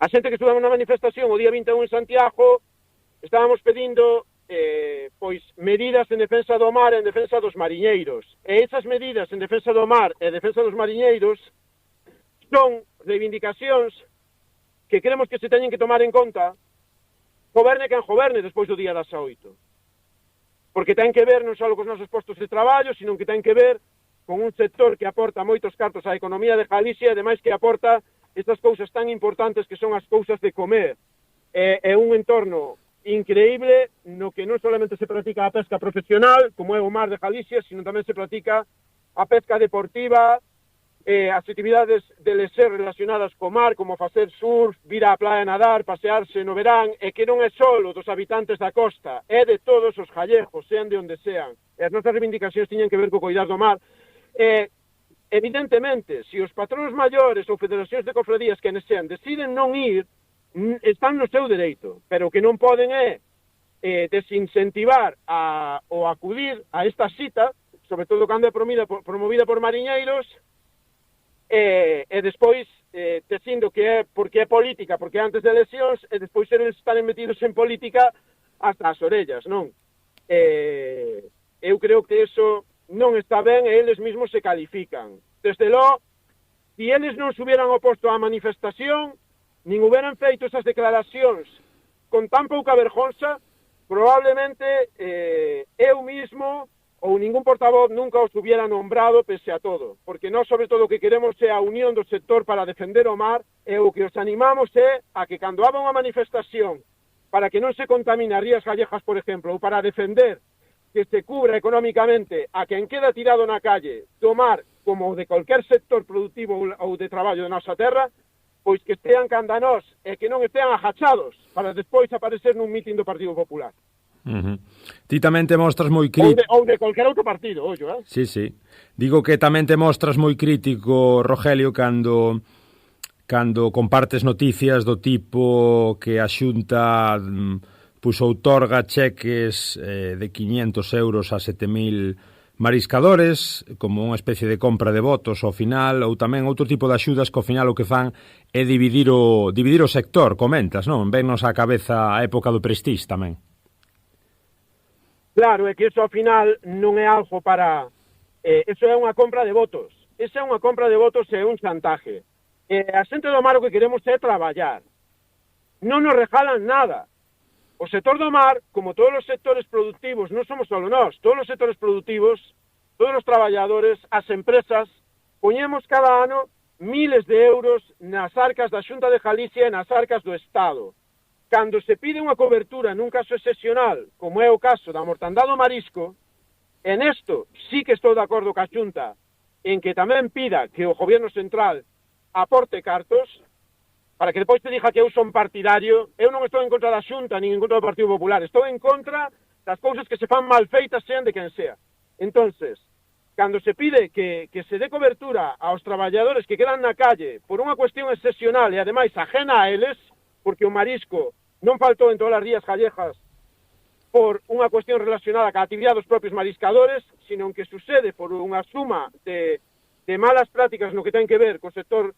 Speaker 3: A xente que estuvo na manifestación o día 21 en Santiago estábamos pedindo pois medidas en defensa do mar e en defensa dos mariñeiros, e esas medidas en defensa do mar e en defensa dos mariñeiros son reivindicacións que queremos que se teñen que tomar en conta, goberne quen goberne despois do día das 8. Porque ten que ver non só cos nosos postos de traballo, sino que ten que ver con un sector que aporta moitos cartos á economía de Galicia e ademais que aporta estas cousas tan importantes que son as cousas de comer. É un entorno increíble no que non solamente se practica a pesca profesional, como é o mar de Galicia, sino tamén se practica a pesca deportiva, as actividades de lecer relacionadas co mar, como facer surf, vir á playa a nadar, pasearse no verán, e que non é solo dos habitantes da costa, é de todos os gallegos, sean de onde sean. E as nosas reivindicacións tiñen que ver co coidar do mar. Evidentemente, se os patróns maiores ou federacións de cofradías que sean deciden non ir, están no seu dereito, pero o que non poden é desincentivar ou acudir a esta cita, sobre todo cando é promovida por mariñeiros, e despois dicindo que é porque é política, porque é antes de eleccións, e despois eles están metidos en política hasta as orellas, non? Eu creo que eso non está ben e eles mesmos se califican. Desde logo, se eles non se hubieran oposto á manifestación, nin hubieran feito esas declaracións con tan pouca vergonza, probablemente eu mismo ou ningún portavoz nunca os hubiera nombrado pese a todo, porque nós sobre todo o que queremos é a unión do sector para defender o mar, e o que os animamos é a que cando haga unha manifestación para que non se contamine as rías gallegas, por exemplo, ou para defender que se cubra económicamente a quen queda tirado na calle do mar como de cualquier sector productivo ou de traballo da nosa terra, pois que estean canda nós e que non estean agachados para despois aparecer nun mitin do Partido Popular.
Speaker 1: Ti tamén te mostras moi crítico
Speaker 3: ou de cualquier outro partido, ollo,
Speaker 1: Sí. Digo que tamén te mostras moi crítico, Rogelio, cando compartes noticias do tipo que a Xunta outorga cheques de 500 euros a 7.000 mariscadores, como unha especie de compra de votos ao final, ou tamén outro tipo de axudas que ao final o que fan é dividir o sector, comentas, non? Vennos á cabeza a época do Prestige tamén.
Speaker 3: Claro, é que iso ao final non é algo para... Eso é unha compra de votos. Esa é unha compra de votos e un chantaje. A xente do mar o que queremos é traballar. Non nos regalan nada. O sector do mar, como todos os sectores productivos, non somos só nós, todos os sectores productivos, todos os traballadores, as empresas, poñemos cada ano miles de euros nas arcas da Xunta de Galicia e nas arcas do Estado. Cando se pide unha cobertura nun caso excepcional, como é o caso da mortandade do marisco, en esto sí que estou de acordo ca Xunta, en que tamén pida que o Goberno Central aporte cartos, para que depois te diga que eu son partidario. Eu non estou en contra da Xunta, nin en contra do Partido Popular, estou en contra das cousas que se fan mal feitas, sean de quen sea. Entonces, cando se pide que se dé cobertura aos traballadores que quedan na calle por unha cuestión excepcional e ademais ajena a eles, porque o marisco non faltou en todas as rías gallegas por unha cuestión relacionada ca actividade dos propios mariscadores, sino que sucede por unha suma de malas prácticas no que ten que ver co sector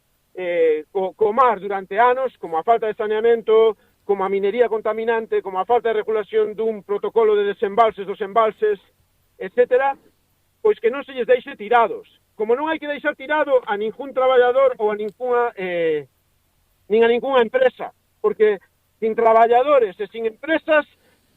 Speaker 3: co mar durante anos, como a falta de saneamento, como a minería contaminante, como a falta de regulación dun protocolo de desembalses dos embalses, etcétera, pois que non se lles deixe tirados. Como non hai que deixar tirado a ningún traballador ou a ninguna empresa, porque sin traballadores e sin empresas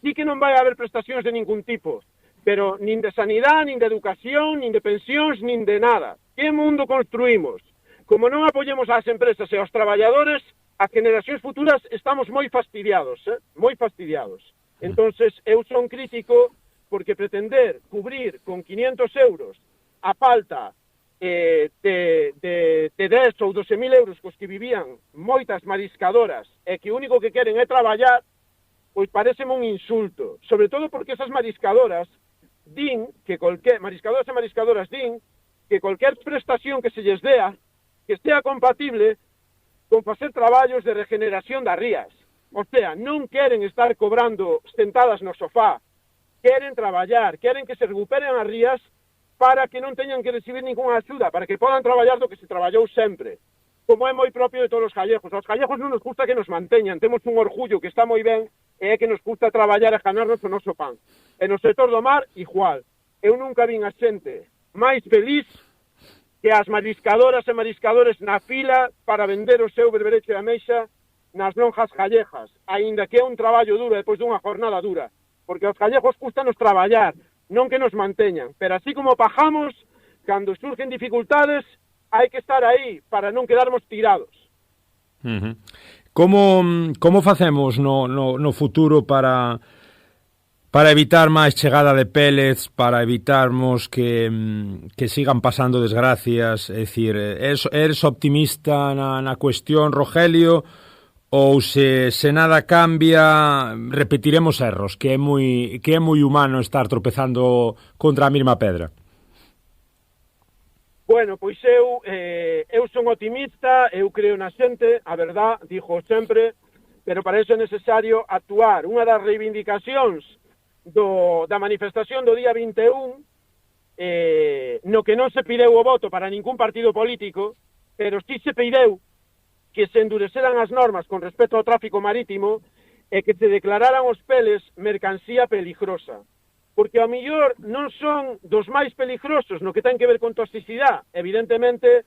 Speaker 3: sí que non vai haber prestacións de ningún tipo, pero nin de sanidade, nin de educación, nin de pensións, nin de nada. Que mundo construímos? Como non apoyemos ás empresas e aos traballadores, as generacións futuras estamos moi fastidiados, moi fastidiados. Entonces, eu son crítico porque pretender cubrir con 500 euros a falta de 10 ou 12.000 euros cos que vivían moitas mariscadoras e que o único que queren é traballar, pois pareceme un insulto, sobre todo porque esas mariscadoras din que mariscadoras e mariscadoras din que cualquier prestación que se lles dea que estea compatible con facer traballos de regeneración das rías. O sea, non queren estar cobrando sentadas no sofá, queren traballar, queren que se recuperen as rías para que non teñan que recibir ninguna axuda, para que podan traballar do que se traballou sempre, como é moi propio de todos os gallegos. Aos gallegos non nos gusta que nos manteñan, temos un orgullo que está moi ben, e é que nos gusta traballar e ganarnos o noso pan. E no sector do mar, igual. Eu nunca vin a xente máis feliz que as mariscadoras e mariscadores na fila para vender o seu berberecho de ameixa nas lonjas gallegas, aínda que é un traballo duro depois dunha jornada dura, porque aos gallegos custanos traballar, non que nos manteñan, pero así como pajamos, cando surgen dificultades, hai que estar aí para non quedarmos tirados.
Speaker 1: Como facemos no futuro para evitar máis chegada de pellets, para evitarmos que sigan pasando desgracias? É dicir, eres optimista na cuestión, Rogelio, ou se nada cambia repetiremos erros, que é moi humano estar tropezando contra a mesma pedra?
Speaker 3: Bueno, pois eu son optimista, eu creo na xente, a verdad, digo sempre, pero para iso é necesario actuar. Unha das reivindicacións da manifestación do día 21, no que non se pideu o voto para ningún partido político, pero sí se pideu que se endureceran as normas con respecto ao tráfico marítimo e que se declararan os peles mercancía peligrosa. Porque ao mellor non son dos máis peligrosos no que ten que ver con toxicidade. Evidentemente,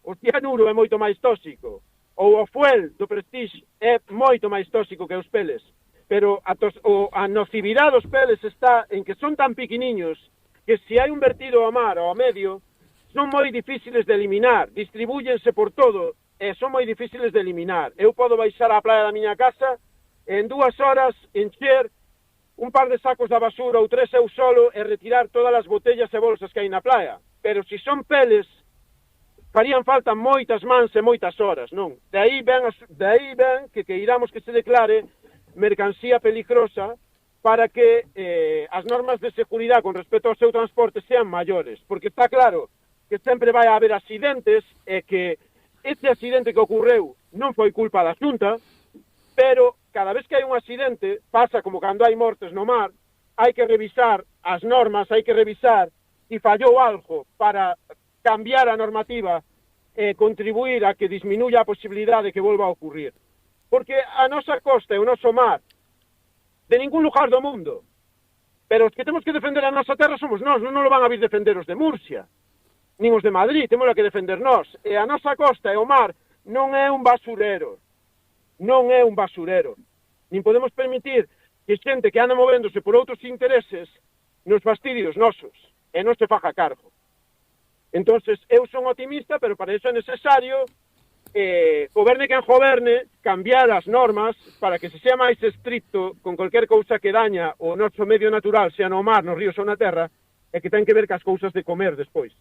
Speaker 3: o cianuro é moito máis tóxico, ou o fuel do Prestige é moito máis tóxico que os peles. Pero a nocividade dos peles está en que son tan piquiniños que se hai un vertido ao mar ou ao medio, son moi difíciles de eliminar, distribúyense por todo, e son moi difíciles de eliminar. Eu podo baixar á praia da miña casa e en 2 horas encher un par de sacos da basura ou 3 eu solo e retirar todas as botellas e bolsas que hai na praia. Pero se son peles, farían falta moitas mans e moitas horas, non? De aí ven que iramos que se declare mercancía peligrosa para que as normas de seguridade con respecto ao seu transporte sean maiores. Porque está claro que sempre vai haber accidentes e que este accidente que ocorreu non foi culpa da Xunta, pero cada vez que hai un accidente, pasa como cando hai mortes no mar, hai que revisar as normas, hai que revisar si fallou algo para cambiar a normativa e contribuir a que disminuya a posibilidade de que volva a ocurrir. Porque a nosa costa e o noso mar, de ningún lugar do mundo, pero os que temos que defender a nosa terra somos nós, non lo van a vir defender os de Murcia, nin os de Madrid, temos que defender nós. E a nosa costa e o mar non é un basurero, non é un basurero. Nin podemos permitir que xente que anda movéndose por outros intereses nos fastidios nosos, e non se faja cargo. Entonces, eu son optimista, pero para iso é necesario goberne quen goberne, cambiar as normas para que se sea máis estricto con cualquier cousa que daña o noso medio natural, sea no mar, nos ríos ou na terra, e que ten que ver cas cousas de comer despois.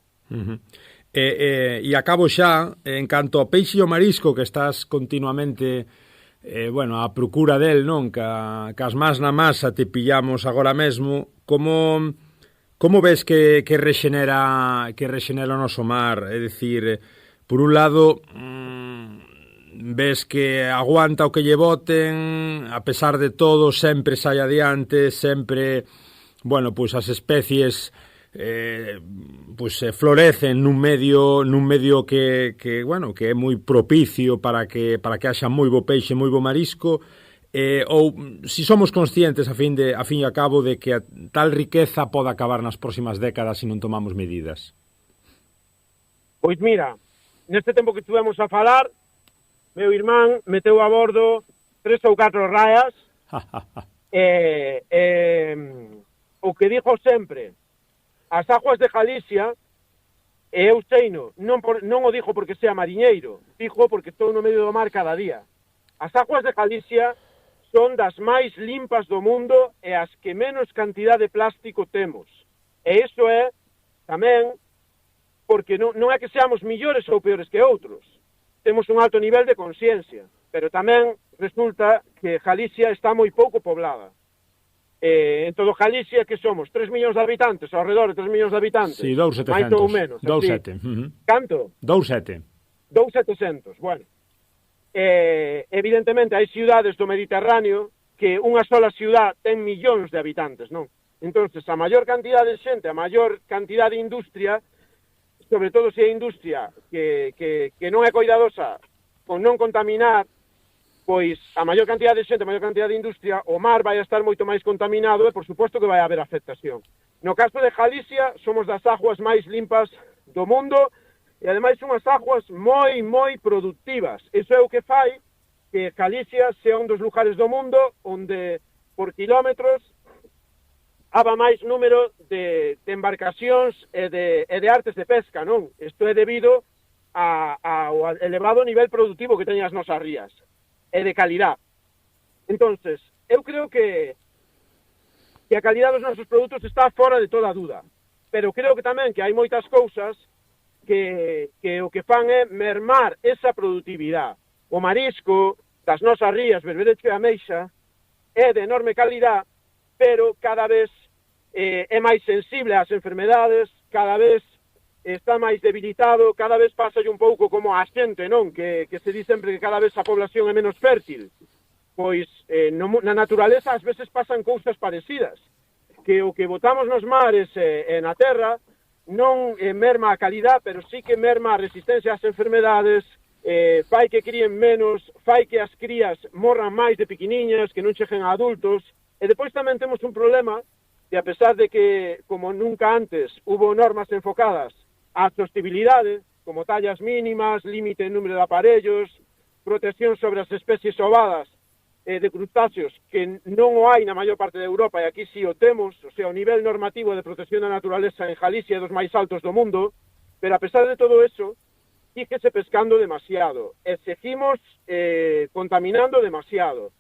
Speaker 1: E acabo xa, en canto ao peixe e o marisco, que estás continuamente a procura del, non? Cas más na masa te pillamos agora mesmo, como ves que rexenera o noso mar? É dicir, por un lado, ves que aguanta o que lle boten, a pesar de todo, sempre sai adiante, sempre, as especies florecen nun medio que é moi propicio para que haxa moi bo peixe, moi bo marisco, ou si somos conscientes a fin e a cabo de que tal riqueza pode acabar nas próximas décadas se non tomamos medidas.
Speaker 3: Pois mira, neste tempo que estivemos a falar, meu irmán meteu a bordo 3 ou 4 raias, o que dixo sempre, as aguas de Galicia, e eu seino, non o dixo porque sea mariñeiro, dixo porque estou no medio do mar cada día. As aguas de Galicia son das máis limpas do mundo e as que menos cantidad de plástico temos. E iso é tamén porque non é que seamos millores ou peores que outros. Temos un alto nivel de consciencia, pero tamén resulta que Galicia está moi pouco poblada. En todo Galicia, que somos? 3 millóns de habitantes, ao redor de 3 millóns de habitantes.
Speaker 1: Sí, 2.700.
Speaker 3: Mais ou menos.
Speaker 1: 2.7.
Speaker 3: Canto?
Speaker 1: 2.7.
Speaker 3: 2.700, bueno. Evidentemente, hai ciudades do Mediterráneo que unha sola ciudad ten millóns de habitantes, non? Entonces, a maior cantidad de xente, a maior cantidad de industria, sobre todo se é industria que non é cuidadosa con non contaminar, pois a maior cantidad de xente, a maior cantidad de industria, o mar vai a estar moito máis contaminado e, por suposto, que vai haber afectación. No caso de Galicia, somos das aguas máis limpas do mundo e, ademais, son as aguas moi, moi productivas. Iso é o que fai que Galicia sea un dos lugares do mundo onde, por kilómetros, haba máis número de embarcacións e de artes de pesca, non? Isto é debido ao elevado nivel productivo que teñen as nosas rías e de calidad. Entonces, eu creo que a calidad dos nosos produtos está fora de toda dúda, pero creo que tamén que hai moitas cousas que o que fan é mermar esa productividade. O marisco das nosas rías, berberecho e ameixa, é de enorme calidad, pero cada vez é máis sensible ás enfermedades, cada vez está máis debilitado, cada vez pasa un pouco como a xente, non? Que se di sempre que cada vez a población é menos fértil. Pois na naturaleza ás veces pasan cousas parecidas, que o que botamos nos mares e na terra non merma a calidad, pero sí que merma a resistencia ás enfermedades, fai que críen menos, fai que as crías morran máis de pequeniñas, que non cheguen a adultos, e depois tamén temos un problema que a pesar de que, como nunca antes, hubo normas enfocadas a sostenibilidade, como tallas mínimas, límite en número de aparellos, protección sobre as especies ovadas de crustáceos, que non o hai na maior parte de Europa, e aquí sí o temos, o sea, o nivel normativo de protección da naturaleza en Galicia é dos máis altos do mundo, pero a pesar de todo eso, síguese pescando demasiado, e seguimos contaminando demasiado.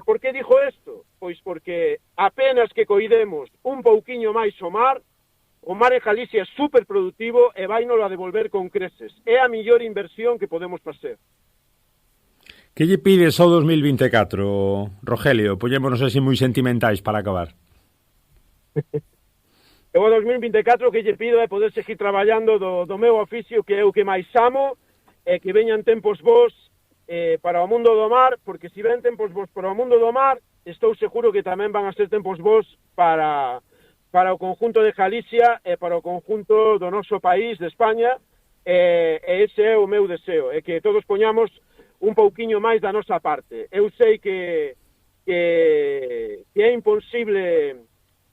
Speaker 3: Por que dixo isto? Pois porque apenas que coidemos un pouquiño máis o mar en Galicia é superproductivo e vai nos a devolver con creces. É a mellor inversión que podemos facer.
Speaker 1: Que lle pides ao 2024, Rogelio? Poñémonos así moi sentimentais para acabar.
Speaker 3: Eu ao 2024 que lle pido é poder seguir traballando do meu oficio, que é o que máis amo, e que veñan tempos bons para o mundo do mar, porque se ven tempos bons para o mundo do mar, estou seguro que tamén van a ser tempos bons para para o conjunto de Galicia e para o conjunto do noso país, de España, e ese é o meu deseo, é que todos poñamos un pouquiño máis da nosa parte. Eu sei que é imposible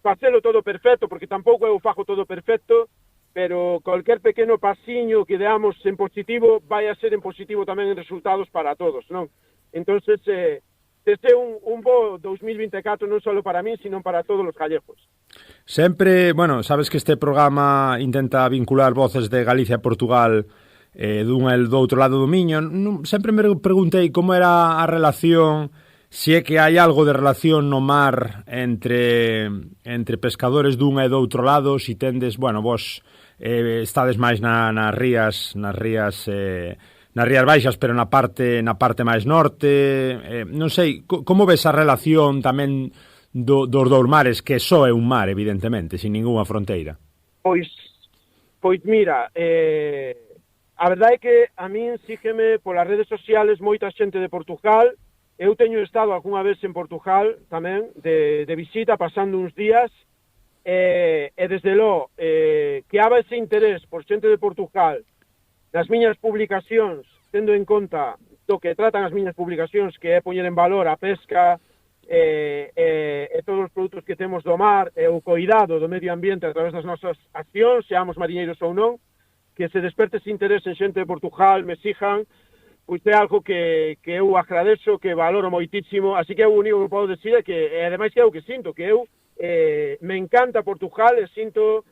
Speaker 3: facelo todo perfecto, porque tampouco eu fago todo perfecto, pero cualquier pequeno pasiño que deamos en positivo vai a ser en positivo tamén en resultados para todos, non? Entonces, deseo un bo 2024 non só para mí, sino para todos os gallegos.
Speaker 1: Sempre, bueno, sabes que este programa intenta vincular voces de Galicia e Portugal dun e do outro lado do Miño. Sempre me preguntei como era a relación, se é que hai algo de relación no mar entre pescadores dun e do outro lado, se tendes, bueno, vos estades máis nas rías baixas, pero na parte máis norte, non sei, como ves a relación tamén dos dous mares, que só é un mar, evidentemente, sin ningunha fronteira?
Speaker 3: Pois mira, a verdade é que a min sígueme polas redes sociales moita xente de Portugal. Eu teño estado algunha vez en Portugal tamén, de visita, pasando uns días, e desde logo, que haba ese interés por xente de Portugal nas miñas publicacións, tendo en conta do que tratan as miñas publicacións, que é poñer en valor a pesca e todos os produtos que temos do mar, e o cuidado do medio ambiente a través das nosas accións, seamos mariñeiros ou non, que se desperte ese interés en xente de Portugal, me sigan, pois é algo que eu agradezo, que valoro moitísimo, así que eu o único que podo decir é que, ademais que é o que sinto, que eu me encanta Portugal e sinto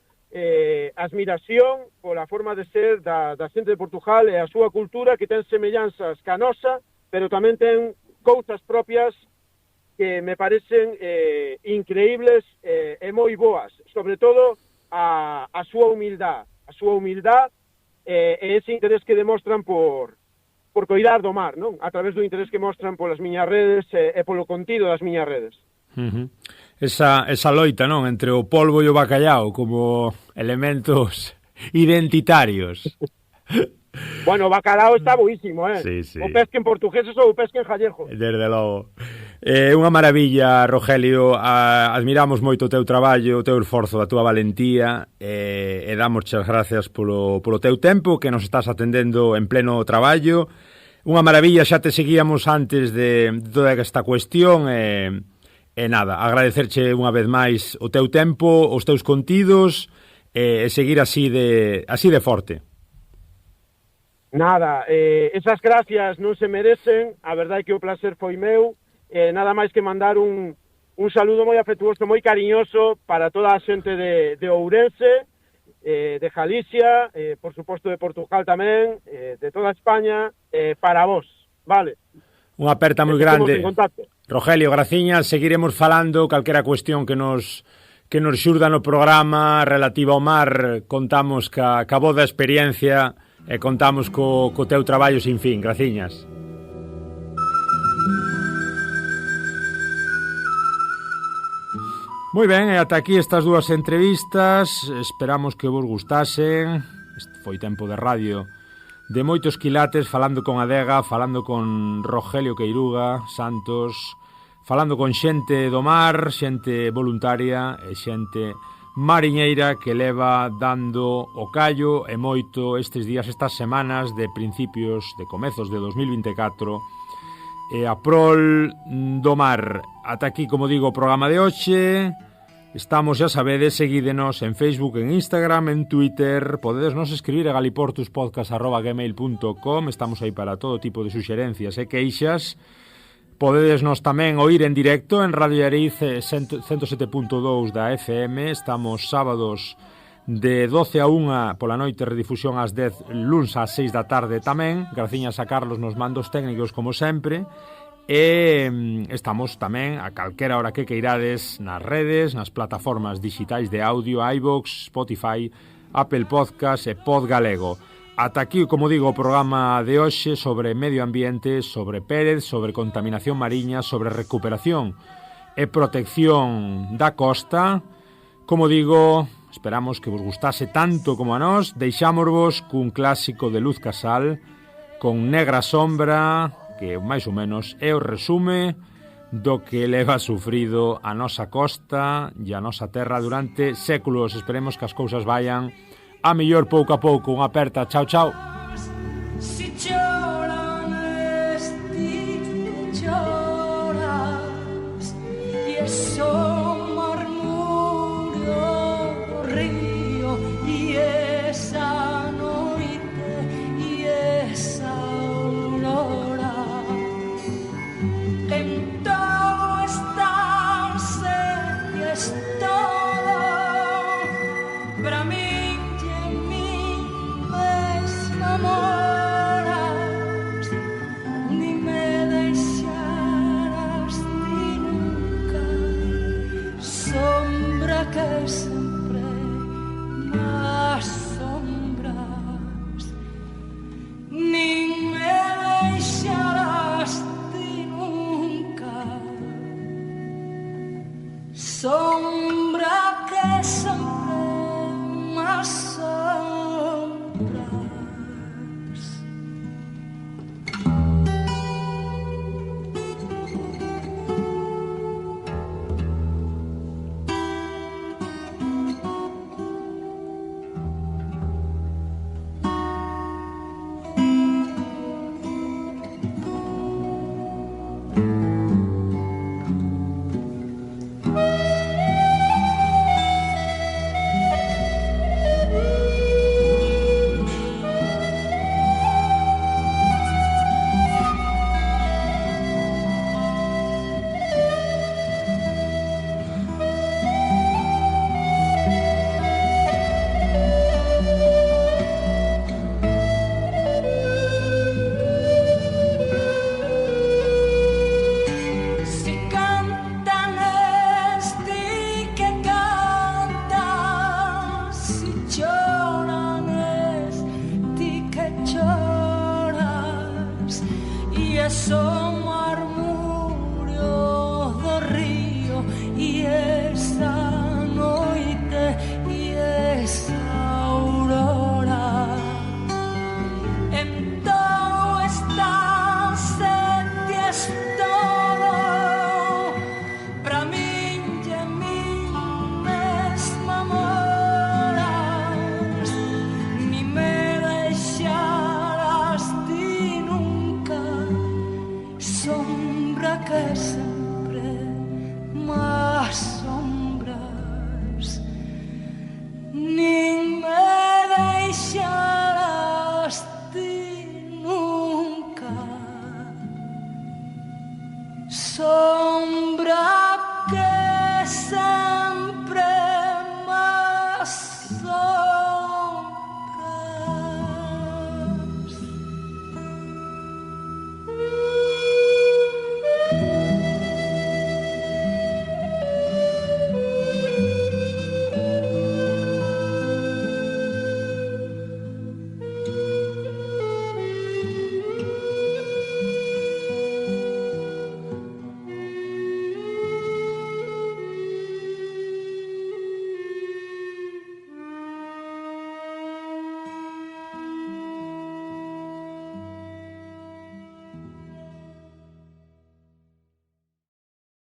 Speaker 3: admiración pola forma de ser da xente de Portugal e a súa cultura, que ten semellanzas ca nosa, pero tamén ten cousas propias que me parecen increíbles e moi boas, sobre todo a súa humildade e ese interés que demostran por coidar do mar, non? A través do interés que mostran polas miñas redes e polo contido das miñas redes.
Speaker 1: Esa loita, non, entre o polvo e o bacallao como elementos identitarios.
Speaker 3: Bueno, o bacalao está boísimo,
Speaker 1: Sí, sí.
Speaker 3: O pesque en portugués ou o pesque en gallego.
Speaker 1: Desde logo. Unha maravilla, Rogelio, admiramos moito o teu traballo, o teu esforzo, a túa valentía, e damos as gracias polo teu tempo que nos estás atendendo en pleno traballo. Unha maravilla, xa te seguíamos antes de toda esta cuestión, e nada, agradecerche unha vez máis o teu tempo, os teus contidos, e seguir así de forte.
Speaker 3: Nada, esas gracias non se merecen, a verdade é que o placer foi meu, nada máis que mandar un saludo moi afectuoso, moi cariñoso para toda a xente de Ourense, de Galicia, por suposto de Portugal tamén, de toda España, para vos, vale?
Speaker 1: Unha aperta moi grande. Rogelio, graciñas, seguiremos falando calquera cuestión que nos xurda no programa relativa ao mar, contamos ca voz da experiencia e contamos co teu traballo sin fin. Graciñas. Moi ben, e ata aquí estas dúas entrevistas, esperamos que vos gustasen. Este foi tempo de radio de moitos quilates, falando con Adega, falando con Rogelio Queiruga Santos, falando con xente do mar, xente voluntaria e xente mariñeira que leva dando o callo e moito estes días, estas semanas de principios, de comezos de 2024, e a prol do mar. Ata aquí, como digo, o programa de hoxe. Estamos, xa sabedes, seguídenos en Facebook, en Instagram, en Twitter. Podedes nos escribir a galiportuspodcast@gmail.com. Estamos aí para todo tipo de suxerencias e queixas. Podedes nos tamén oír en directo en Radio Ariz 107.2 da FM. Estamos sábados de 12 a 1 pola noite, redifusión ás 10, luns ás 6 da tarde tamén. Graciñas a Carlos nos mandos técnicos como sempre. E estamos tamén a calquera hora que queirades nas redes, nas plataformas digitais de audio, iVoox, Spotify, Apple Podcast e Podgalego. Ata aquí, como digo, o programa de hoxe sobre medio ambiente, sobre Pérez, sobre contaminación mariña, sobre recuperación e protección da costa. Como digo, esperamos que vos gustase tanto como a nós. Deixámosvos cun clásico de Luz Casal, con Negra Sombra, que máis ou menos é o resume do que leva sufrido a nosa costa e a nosa terra durante séculos. Esperemos que as cousas vayan a mellor pouco a pouco. Unha aperta, chao, chao.
Speaker 4: Si lloran lloras y eso murmurio do río y esa noite y esa aurora en todo estarse y es todo para mí. Ni me deixarás ti nunca, sombra que sempre me asombras. Ni me deixarás ti nunca, sombra